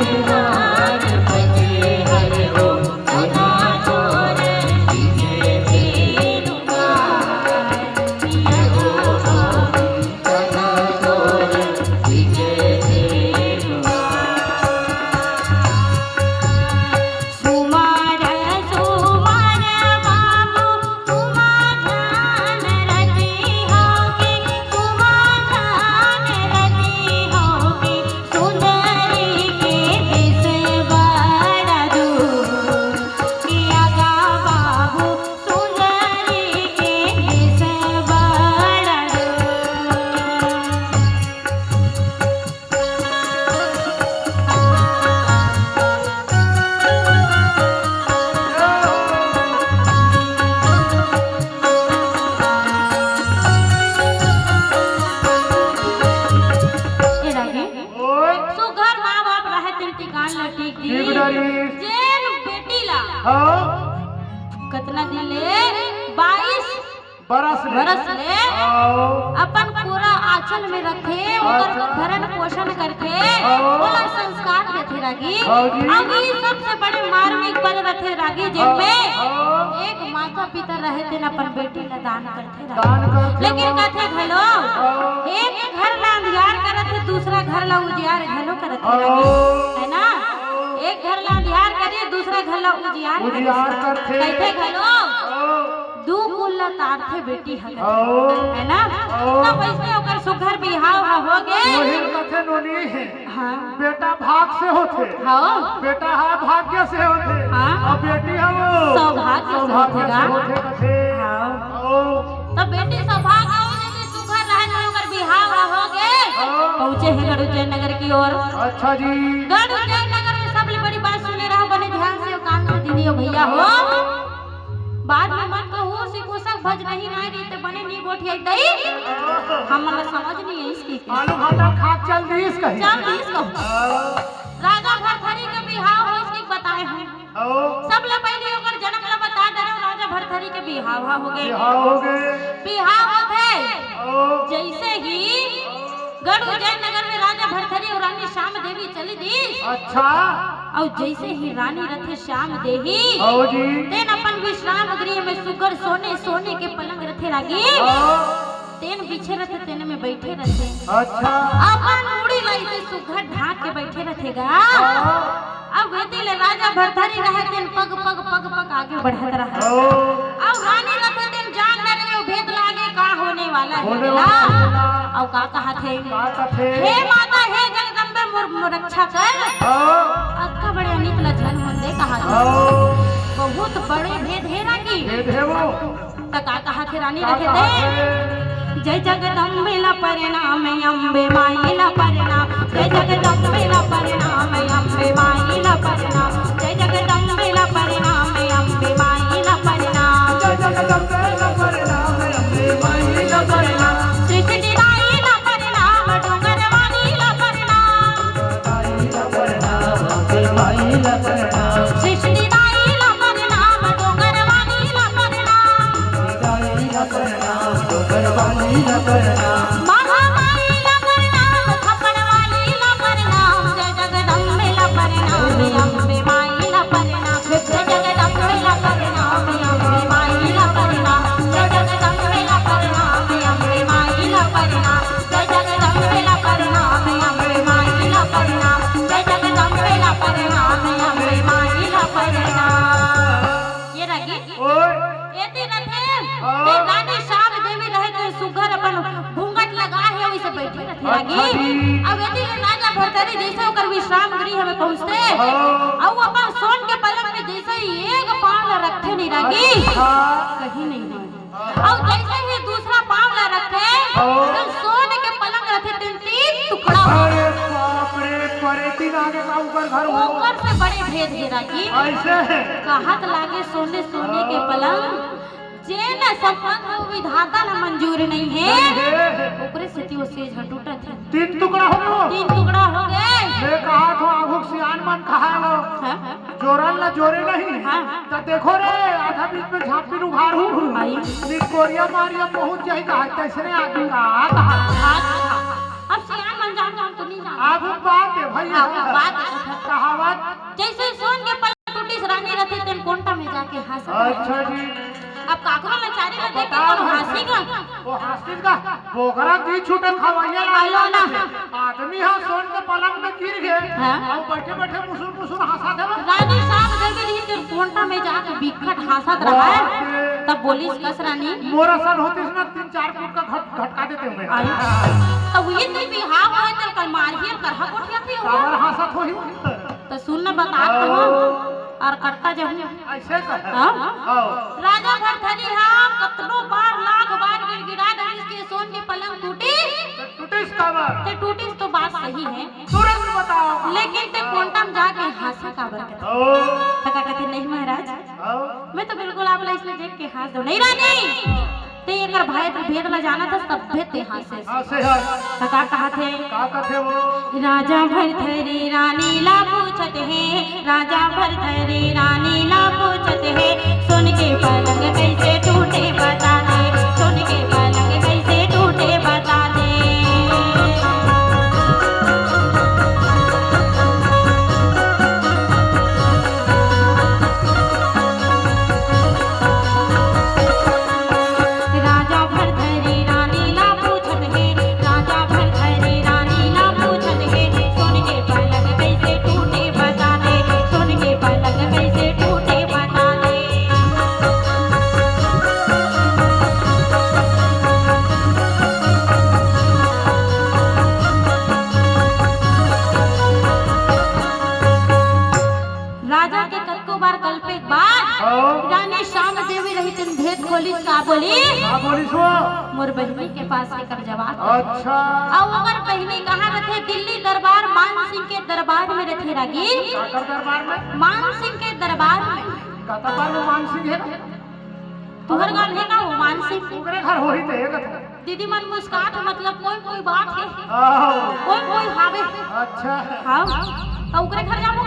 ला ठीक दी ठीक डरी जेन बेटी ला हाँ कितना दिन ले 22 बरस ले अपन पूरा आंचल में रखे ओकर भरण पोषण करके ओला संस्कार देते रागी अब ई सबसे बड़े मार्मिक पल रखे रागी जिनमें एक माता पिता रहे थे अपन बेटी ला दान करते लेकिन कहते घलो एक घर ला अंधियार करते दूसरा घर ला उजियार घलो करते रागी है ना एक घर ला अंधियार करे दूसरा घर ला उजियार करते कहते घलो दू कुल तार थे बेटी है ना तब वैसे ओकर सुघर बिहाव हो गे वही कथे नोनी है हां बेटा भाग से होते हां बेटा है भाग्य से होते हां और बेटी है वो सौभाग्य से होते कथे हां तब बेटी सौभाग्य हो जे सुघर रहे तो ओकर बिहाव हो गे पहुंचे हैं गढ़ नगर की ओर अच्छा जी गढ़ नगर में सबले बड़ी बात सुने रहो बने ध्यान से कान में दीदी भैया हो बाद में मन को हो सीखो सब भज नहीं रही ते बने नी गोठिया दई हमरा समझ नहीं है इसकी आलू भाटा खाक चल दी इसका चल इसको राजा भरथरी के बिहाव हो इसकी बताए हैं सब ले पहले ओकर जन्म ला बता दे राजा भरथरी के बिहाव हो गए बिहाव हो गए जैसे ही गढ़ उज्जैन नगर में राजा भरथरी और रानी श्याम देवी चली दी अच्छा और जैसे ही रानी रथे श्याम देवी जी तेन अपन विश्राम गृह में सुगर सोने के पलंग रथे लागी तेन पीछे रथे तेन में बैठे रथे अच्छा अपन मुड़ी लाई से सुगर ढाक के बैठे रथेगा अब वेदी ले राजा भरथरी रहे तेन पग आगे बढ़त रहा अब रानी रथे तेन जान न रहे भेद लागे का होने वाला है और का कहा थे हे माता हे जगदम्बे मोर रक्षा कर अक्का बड़े अनित लक्षण होंदे कहा बहुत बड़े भेद है रानी तो का कहा थे रानी रखे थे जय जगदम्बे ला परिणाम अम्बे माई ला परिणाम जय जगदम्बे ला परिणाम अम्बे माई ला परिणाम जय जगदम्बे ला परिणाम अम्बे माई ला परिणाम जय जगदम्बे ला परिणाम अम्बे माई ला परिणाम सृष्टि राई ला परिणाम डोंगर वाली ला परिणाम माई ला परिणाम सृष्टि राई ला परिणाम डोंगर वाली ला परिणाम महामाई ला परिणाम थप्पड़ वाली ला परिणाम जय जगदम्बे ला परिणाम अम्बे माई ला परिणाम जय जगदम्बे ला परिणाम अम्बे माई ला परिणाम जय जगदम्बे ला परिणाम अम्बे माई ला परिणाम जय जगदम्बे ला परिणाम अम्बे माई ला परिणाम जय जगदम्बे ला परिणाम अम्बे माई ला परिणाम ये रगी एती रथे ते रानी श्याम देवी रहे तो सुगर अपन घूंघट लगा है वैसे बैठे रथे लागी अब एती राजा भरथरी जैसे ओकर विश्राम गृह में पहुंचते और अपन सोन के पलंग में जैसे एक पांव ला रखे नहीं लागी कहीं नहीं और जैसे ही दूसरा पांव ला रखे तो सोन के पलंग रखे तीन टुकड़ा अरे बाप रे परे तीन आगे का ऊपर घर हो ऊपर से बड़े भेद है रागी ऐसे है कहत लागे सोने के पलंग जेन संपन्न हो विधाता ला मंजूर नहीं है ओकरे से वो सेज टूटत है तीन टुकड़ा हो गए तीन टुकड़ा हो गए मैं कहा तो आभुक सियान मन कहा लो जोरन ला जोरे नहीं तो देखो रे आधा बीच में झांपी उघार हूं नी कोरिया मारिया पहुंच जाई का कैसे आगे का अब सियान मन जान हम तो नहीं जान आभुक बात है भैया बात कहावत जैसे सोन के पलंग टूटी रानी रहते तेन कोंटा में जाके हंस अच्छा जी अब काकरो में चारी में देख के कौन हंसेगा वो हंसेगा बोगरा दी छूटे खवाइया आलो ना आदमी है सोन के पलंग में गिर गए और बैठे बैठे मुसुर हंसा देवे रानी साहब देवी रही तेरे कोंटा में जाके बिखट हंसत रहा है तब बोलिस कस रानी मोरा सन होती ना 3-4 फुट का घटका देते हुए तब ये तो बिहाव है तो कल मारिए करहा कोठिया थी और हंसत होई तो सुन न बता तो और करता जब ऐसे कर राजा भरथरी हां कतनो बार लाख बार गिड़गिड़ा दरिस के सोन के पलंग टूटी टूटिस का बात ते टूटिस तो बात सही है तुरंत बताओ लेकिन ते कोंटम जाके हंसा का बरकत तका कहते नहीं महाराज मैं तो बिल्कुल आप ला इसलिए देख के हंस दो नहीं रानी ते एकर भाई तो भेद ला जाना था सब भेद ते हंसे है तका कहा थे का कथे वो राजा भरथरी रानी ला पूछत हैं राजा भरथरी रानी ला पूछत है सुन के पलंग कैसे टूटे बता दे सुन के पलंग कैसे टूटे बता दे राजा भरथरी रानी ला पूछत है राजा भरथरी रानी ला पूछत है सुन के पलंग कैसे टूटे बता दे सुन के पलंग कैसे टूटे बता दे राजा के कत्को बार कल्पे एक बार रानी श्याम देवी रही तिन भेद खोली का बोली मोर बहनी के पास लेकर जवाब अच्छा अब अगर बहनी कहाँ रखे दिल्ली दरबार मान सिंह के दरबार में रखे रागी काकर दरबार में मान सिंह के दरबार में दरबार में मान सिंह है तुहर गान है का वो मान सिंह ओकरे घर होई ते एक था दीदी मन मुस्कात मतलब कोई कोई बात है आओ कोई कोई हावे अच्छा हाँ तो ओकरे घर जाबो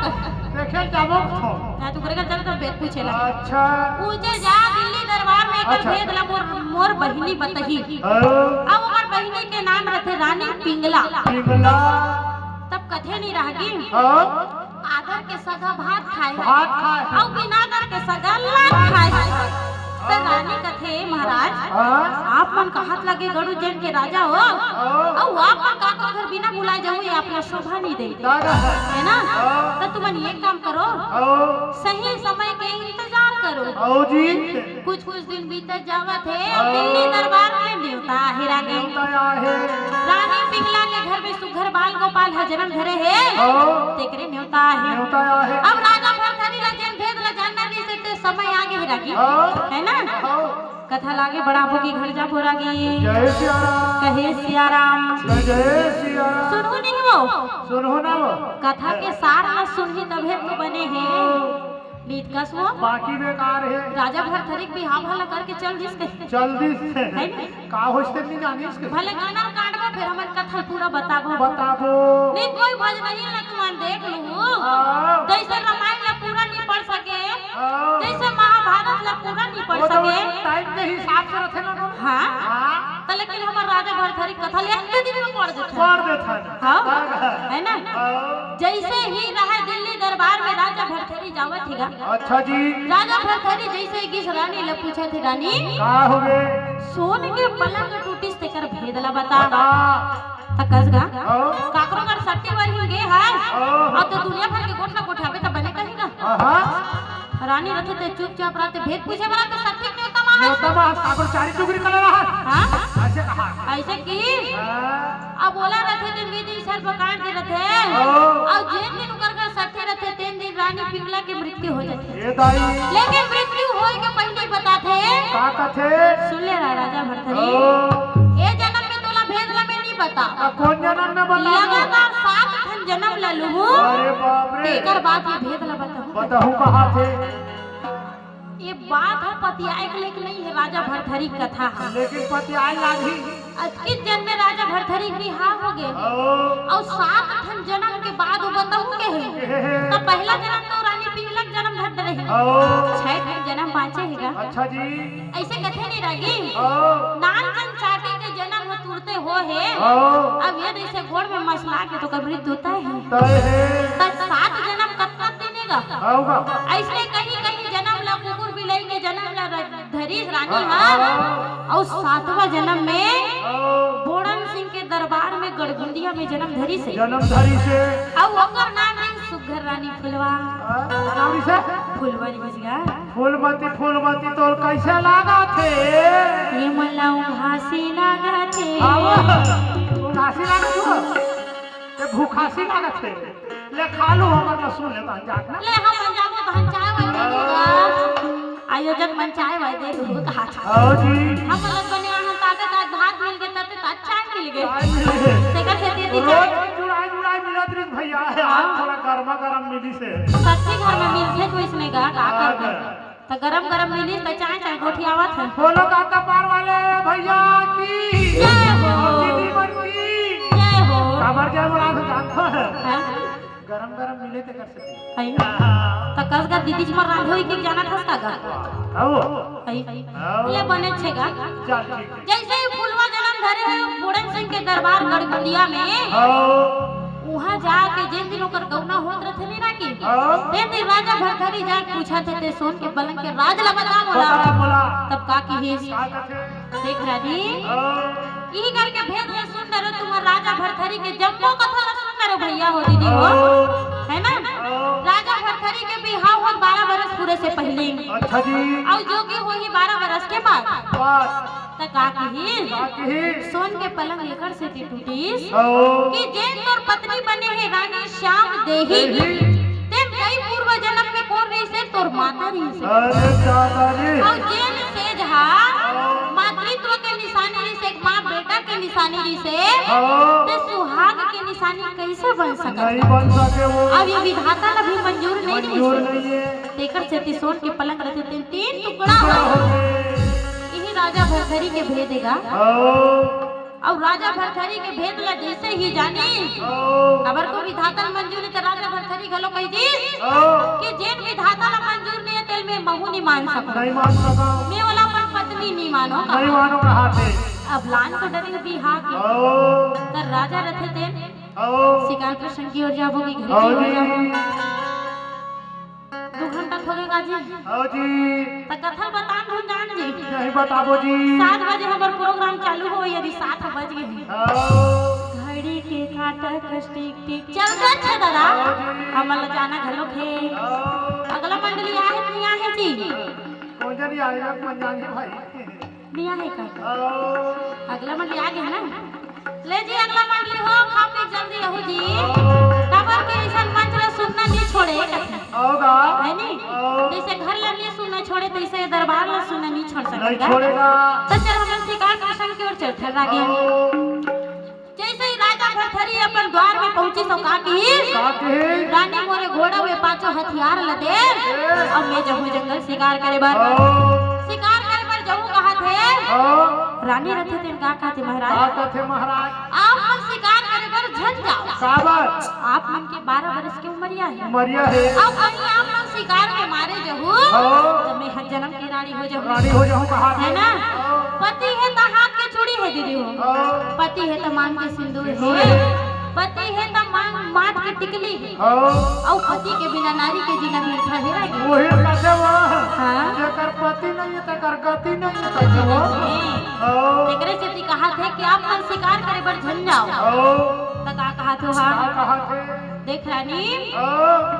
देखे जाबो तो ना तो ओकरे घर चल तो भेद पूछे ला अच्छा पूछे जा दिल्ली दरबार में एकर अच्छा। भेद ला मोर बहनी बताही आओ अब ओकर बहनी के नाम रखे रानी पिंगला पिंगला तब कथे नहीं रहगी आओ आदर के सगा भात खाए भात खाए और बिना आदर के सगा लात खाए तो रानी कथे महाराज हां आप मन कहत लगे गरुड़ जन के राजा हो और आप मन का घर बिना बुलाए जाऊं ये अपना शोभा नहीं दे दादा है ना तो तुम ये काम करो आओ सही समय के इंतजार करो आओ जी कुछ कुछ दिन बीतत जावत है अब दिल्ली दरबार में न्योता हिरा गई दया है रानी पिंगला के घर में सुघर बाल गोपाल है जन्म धरे है आओ तेकरे न्योता है दया है अब राजा भरथरी राजन भेद ला जानना नहीं से ते समय आगे हिरा गई है ना आओ कथा लागे बड़ा भोगी घर जा बोरागी जय सिया राम कहे सिया राम जय सिया राम सुनो नहीं वो सुनो ना वो कथा के सार न सुनही तभे तो बने हैं नीत कसो बाकी बेकार है राजा भरथरी भी हाँ भला करके चल जिस के जल्दी से है ना? का होस्ते नहीं जानी इसके भले गाना काटबो फिर हमन कथा पूरा बताबो बताबो नहीं कोई भजनई ना तुमन देख लू आओ जैसे रामायण ला पूरा नहीं पढ़ सके आओ जैसे महाभारत ला पूरा नहीं पढ़ वो तो सके टाइम के हिसाब से रखे ना हाँ हां तो लेकिन हमार राजा भरथरी कथा ले एक दिन में पढ़ देते पढ़ देता है हाँ है ना आओ जैसे ही रहे दिल्ली दरबार में राजा भरथरी जावत थीगा अच्छा जी राजा भरथरी जैसे किस रानी ले पूछे थे रानी का हो गए सोन के पलंग टूटिस तेकर भेद ला बता बता तकसगा आओ काकरो कर सट्टी बार ही गे है आओ अब तो दुनिया भर के गोठ ना गोठावे त बने कहेगा हां रानी रहते ते चुपचाप रहते भेद पूछे वाला तो सट्टी क्यों कमा है न्योता बा सागर चारी टुकड़ी कर रहा है हां ऐसे कहा ऐसे की हां अब बोला रहते दिन विधि सर पकाट दे रहते आओ और जिन दिन उकर का सट्टी रहते तीन दिन रानी पिंगला की मृत्यु हो जाती ये दाई लेकिन मृत्यु होए के पहले बताते का कथे सुन ले राजा भरथरी ओ ए जन्म में तोला भेद ला में नहीं बता कौन जन्म में बता लगातार 7 ठन जन्म ला लूं अरे बाप रे तेकर बात ये भेद ला बताऊं बताहूं कहां थे ये बात है पतियाए के लेकिन नहीं है राजा भरथरी कथा है लेकिन पति आई लागी किस जन्म में राजा भरथरी बिहार हो गए और 7 ठन जन्म के बाद वो बताऊं के है तो पहला जन्म तो रानी पिंगला के जन्म घट रहे 6 ठन जन्म बाँचे हैगा अच्छा जी ऐसे कथे नहीं रही ओ नान जन चाटे के जन्म हो तुरते हो है ओ अब ये जैसे घोड़ में मसला के तो कभी होता है तय है तब 7 जन्म कितना देनेगा होगा ऐसे कहीं कहीं जन्म ला कुकुर बिलाई के जन्म ला धरी रानी हां और 7वां जन्म में बोड़न सिंह के दरबार में गड़गुंदिया में जन्म धरी से जन्म धरी से और ओकर नाम है सुघर रानी फुलवा रानी से फुलवारी बजगा फूलमती तो कैसे लागा थे ये मल्लाऊ घासी लगा थे आओ घासी लागा तू ते भूखासी लागा थे ले खा लो हमर न सुन लेता जात ना ले हम जाबो तो हम चाय वाई देगा आयोजक मन चाय वाई दे तू कहा था आओ जी हम लोग बने हम ताते तात भात मिल गए ताते चाय मिल गए चाय मिल गए तेकर से दे दी रोज जुड़ाई मिलत रही भैया आज थोड़ा गर्मा गरम मिली से सच्ची घर में मिलते तो इसने का कर तो गरम गरम मिली तो चाय चाय गोठी आवत है बोलो काका पार वाले भैया की जय हो दीदी बन की जय हो खबर जय बोला तो जानता है हैं? गरम गरम मिले तो कर सकते आई त कस का दीदी जी मर रांधोई के जाना था का आओ आई ले बने छेगा चल ठीक है जैसे ही फुलवा जन्म धरे है पूरन सिंह के दरबार गढ़गुंदिया में आओ वहां जाके जिन दिन ओकर गौना होत रहे थे ना की ते दिन राजा भरथरी जाके पूछा थे ते सोन के पलंग के राज लगा बोला तब का की ही देख रानी यही करके भेद में सुन रहे तुम्हारा राजा भरथरी के जम्मो कथा न सुन रहे भैया हो दीदी हो है ना राजा भरथरी के बिहाव हो 12 बरस पूरे से पहले अच्छा जी और जोगी हो ही 12 बरस के बाद त का की सोन के पलंग लेकर से टूटीस कि जे तोर पत्नी बने है रानी श्याम देही ते कई पूर्व जन्म में कौन रही से तोर माता रही से अरे दादा रे और जेन से जहा मातृत्व के निशानी रही से एक मां बेटा के निशानी रही से ते सुहाग के निशानी कैसे बन सकता नहीं बन सके वो अब ये विधाता ने भी मंजूर मंजूर नहीं है देकर से सोन के पलंग रहते तीन टुकड़ा हो यही राजा भरथरी के भेदेगा और राजा भरथरी के भेद ला जैसे ही जानी खबर को विधाता मंजूर है तो राजा भरथरी घलो कह दी कि जेन विधाता ला मंजूर नहीं है तेल में महू नहीं मान सका नहीं मान सका मैं वाला अपन पत्नी नहीं मानो नहीं मानो कहा थे अब लान तो डरे बिहा के तो राजा रथे थे शिकार प्रसंग की ओर जाओगे घर की ओर जाओगे 2 घंटा थोड़ेगा जी आओ जी तो कथा बता दूं जान जी नहीं बताबो जी 7 बजे हमारा प्रोग्राम चालू हो यदि 7 बज गए आओ घड़ी के काटा टिक टिक चल छे दादा हमला जाना घलो खे अगला मंडली आहे नहीं आहे जी कौन जानी आएगा पंजाबी भाई नहीं आहे का आओ अगला मंडली आ गया ना ले जी अगला मंडली हो खा पी जल्दी हो जी खबर के ऐसा मंच ला सुनना नहीं छोड़े आओगा है नहीं जैसे घर ला नहीं सुनना छोड़े तो ऐसे दरबार ला सुनना नहीं छोड़ नहीं सकेगा छोड़ेगा तो चल हम शिकार प्रसंग की ओर चल ठहरा गया जैसे ही राजा भरथरी अपन द्वार में पहुंची तो का की रानी मोरे घोड़ा वे पांचों हथियार लदे अब मैं जाऊं जंगल शिकार करे बार जाऊं कहा थे रानी रथे थे का कहते महाराज आप मन शिकार करे बार झन जाओ साबर आप मन के 12 बरस की उम्रिया है मरिया है अब कहीं आप मन शिकार के मारे जाऊं तो मैं जन्म की रानी हो जाऊं कहा है ना पति है तो हाथ के चूड़ी है दीदी हो पति है तो मांग के सिंदूर है पति है तो माथ के टिकली है और पति के बिना नारी के जीना भी उठा है वही कहते वो हां जेकर पति नहीं है तकर गति नहीं है कहते वो एकरे से कहा थे कि आप मन शिकार करे बर झन जाओ तो का कहा थे कहा थे देख रानी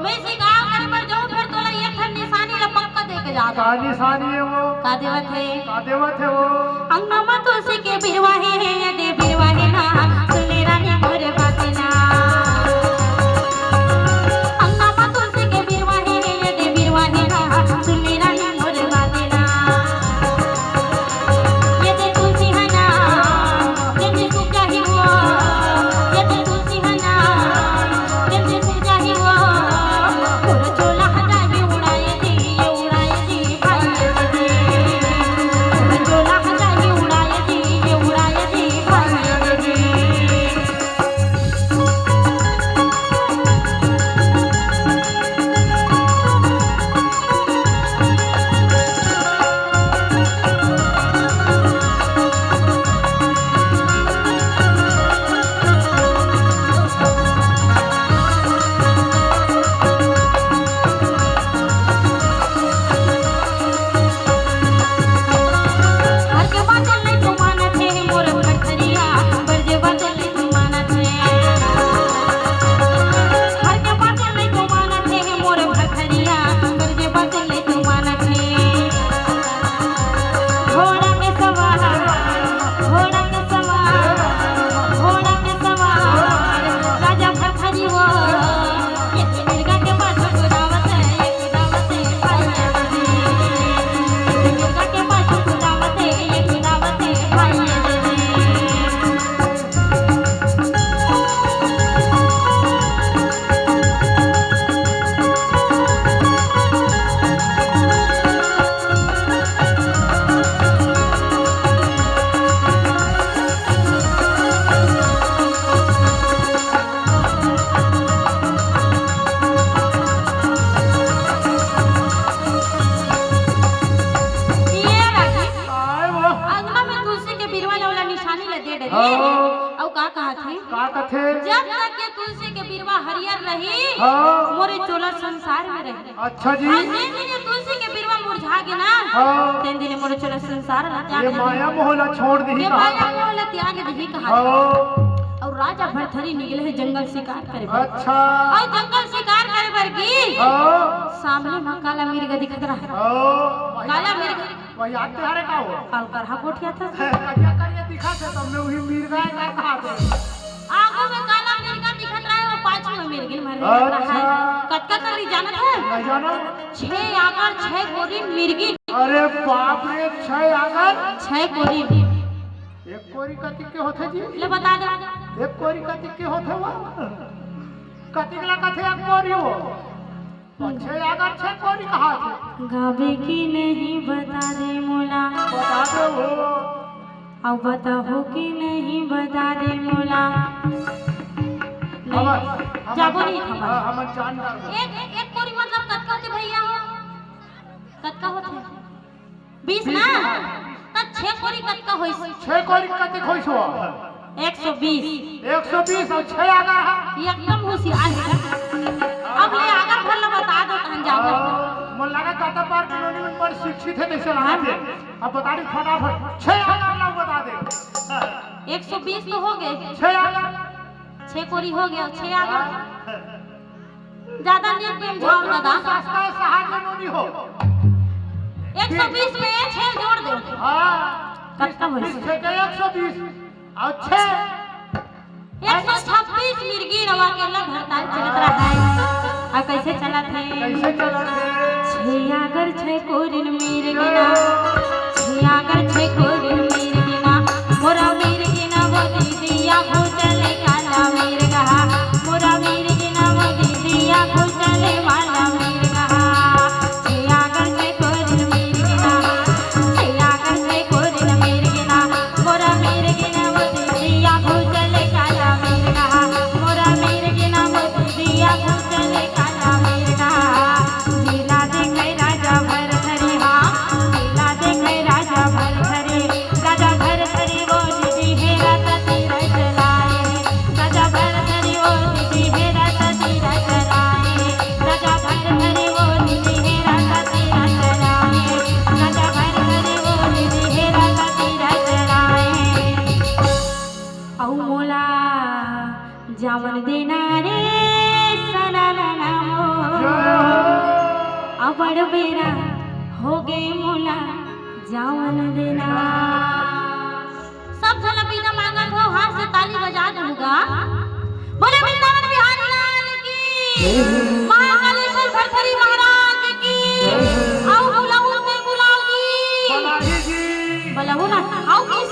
मैं शिकार करे बर जाऊं फिर तोला एक ठन निशानी ला पक्का दे के जा का निशानी है वो का देवत है वो अंगनमा तुलसी के बिरवा है या दे बिरवा है ना सुने रानी मोरे बात ना अंगनमा तुलसी के बिरवा है या दे बिरवा है ना सुने रानी मोरे बात ना ये दे तुलसी है ना ये दे सुजा ही वो ये दे तुलसी है ना ये दे सुजा ही वो पूरा चोला हटा के उड़ाए दी भाई दे पूरा चोला हटा के उड़ाए दी भाई दे हाँ। मोरे चोला संसार में रहे। अच्छा जी। और जिन दिन तुलसी के बिरवा मुरझा गए ना, हाँ। तीन दिन मोरे चोला संसार ना त्याग ये दे। माया मोहला छोड़ दी ये कहा। माया मोहला त्याग दे कहा। हाँ। और राजा भरथरी निकले है जंगल शिकार करे। अच्छा। और जंगल शिकार करे बरगी। हाँ। सामने में काला मिर्ग दिखत रहा। हाँ। काला मिर्ग वही याद तुम्हारे का हो? अलकरहा कोठिया था। कटिया करिए दिखा थे तुमने वही मिर्गा का कहा थे। आगो में काला मिर्गा दिखत रहा है और पाछू में मिर्गिन मर रहा है। कटका कर जानत है? नहीं जानो। 6 आगर 6 कोरी मिर्गी। अरे बाप रे 6 आगर 6 कोरी। एक कोरी कति के होते जी? ले बता दे। एक कोरी कति के होते वो? कतिकला कथे एक कोरी हो? 6 आगर 6 कोरी कहा थे? गावे की नहीं बता दे मोला। बता दो हो। अब बताओ कि नहीं बता दे मोला। जागो नहीं थमा। हम जानदार। एक कोरी मतलब कतका होते भैया? कतका होते? 20 ना? तब 6 कोरी कतका होई? 6 कोरी कति होई सो? 120। 120 और 6 आगर है? एकदम होशियार है। अब ले आगर भर ला बता दो तहन जाकर। मन लगा दाता पार कॉलोनी में बड़ शिक्षित है जैसे रहा थे। अब बता दी फटाफट 6 आगर ना बता दे। 120 तो हो गए। 6 आगर 6 कोरी हो गया। 6 आगर ज्यादा नहीं प्रेम जाओ दादा। सस्ता सहाय नोनी हो। 120 में 6 जोड़ दो। हां कतका होई? 120 और 6 126 मिर्गी रवा के लग हड़ताल चलत रहा है। आ कैसे चलत है? कैसे चला रे? 6 आगर 6 कोरिन मिर्गिना। 6 आगर 6 कोरिन मिर्गिना। मोरा मिर्गिना वो दीदिया को चले काला मिर्गा। मोरा मिर्गिना वो दीदिया को चले वाला मिर्गा। 6 आगर 6 कोरिन मिर्गिना। 6 आगर 6 कोरिन मिर्गिना। मोरा मिर्गिना वो दीदिया को चले काला मिर्गा। मोरा मिर्गिना वो दीदिया को चले काला मिर्गा। लीला देखे राजा भरथरी। हाँ लीला देखे राजा भरथरी। राजा भरथरी वो दीदी है राता तीर चलाए। राजा भरथरी वो दीदी है राता तीर चलाए। राजा भरथरी वो दीदी है राता तीर चलाए। राजा भरथरी वो दीदी है राता तीर चलाए। औ मोला जावन देना रे सनाना नामो। अबड़ बेरा हो गए मोला जावन देना। सब जन बिना मांगत हो हाथ से ताली बजा दूंगा। बोले वृंदावन बिहारी लाल की। महाकालेश्वर भरथरी महाराज की। आओ बुलाओ ने बुलाओगी। बलाही जी। बुलाओ ना। आओ किस